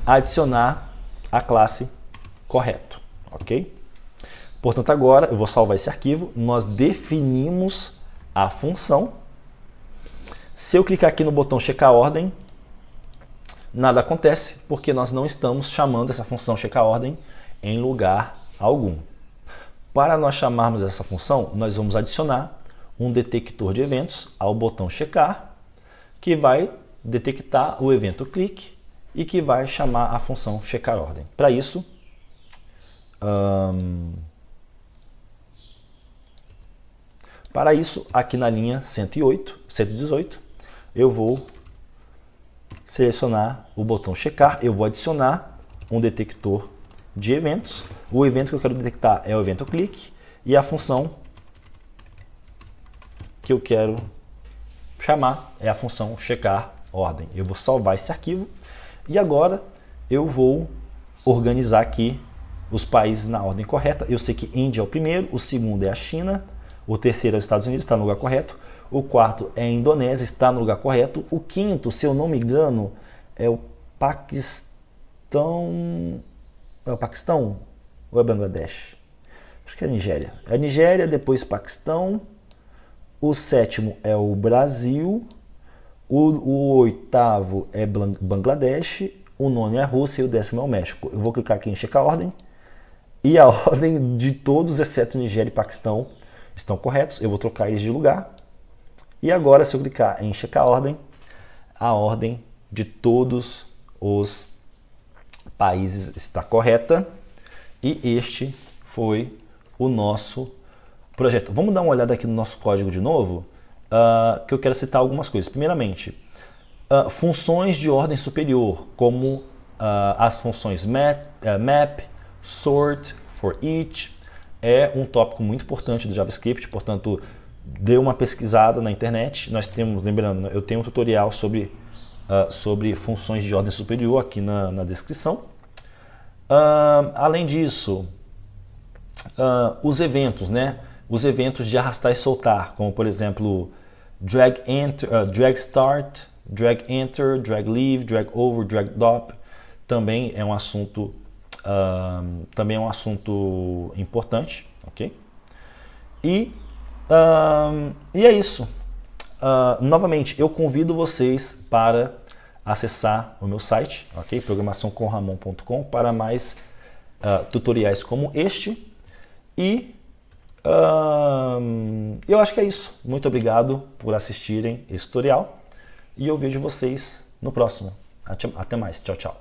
adicionar a classe correto, ok? Portanto, agora eu vou salvar esse arquivo, nós definimos a função. Se eu clicar aqui no botão checar ordem, nada acontece, porque nós não estamos chamando essa função checar ordem em lugar algum. Para nós chamarmos essa função, nós vamos adicionar um detector de eventos ao botão checar, que vai detectar o evento clique e que vai chamar a função checar ordem. Para isso, aqui na linha 118, eu vou selecionar o botão checar, eu vou adicionar um detector de eventos. O evento que eu quero detectar é o evento clique e a função que eu quero chamar é a função checar ordem. Eu vou salvar esse arquivo e agora eu vou organizar aqui os países na ordem correta. Eu sei que Índia é o primeiro, o segundo é a China, o terceiro é os Estados Unidos, está no lugar correto, o quarto é a Indonésia, está no lugar correto, o quinto, se eu não me engano, é o Paquistão. É o Paquistão ou é Bangladesh? Acho que é a Nigéria. É a Nigéria, depois Paquistão. O sétimo é o Brasil. O oitavo é Bangladesh. O nono é a Rússia e o décimo é o México. Eu vou clicar aqui em checar a ordem. E a ordem de todos, exceto Nigéria e Paquistão, estão corretos. Eu vou trocar eles de lugar. E agora, se eu clicar em checar a ordem de todos os países está correta. E este foi o nosso projeto. Vamos dar uma olhada aqui no nosso código de novo, que eu quero citar algumas coisas. Primeiramente, funções de ordem superior, como as funções map, sort, for each, é um tópico muito importante do JavaScript, portanto, dê uma pesquisada na internet. Nós temos, lembrando, eu tenho um tutorial sobre funções de ordem superior aqui na descrição. Além disso, os eventos, né? Os eventos de arrastar e soltar, como por exemplo, drag start, drag enter, drag leave, drag over, drag drop, também é um assunto importante, ok? E é isso. Novamente, eu convido vocês para acessar o meu site, ok? programaçãocomramon.com, para mais tutoriais como este. E eu acho que é isso. Muito obrigado por assistirem esse tutorial e eu vejo vocês no próximo. Até mais. Tchau, tchau.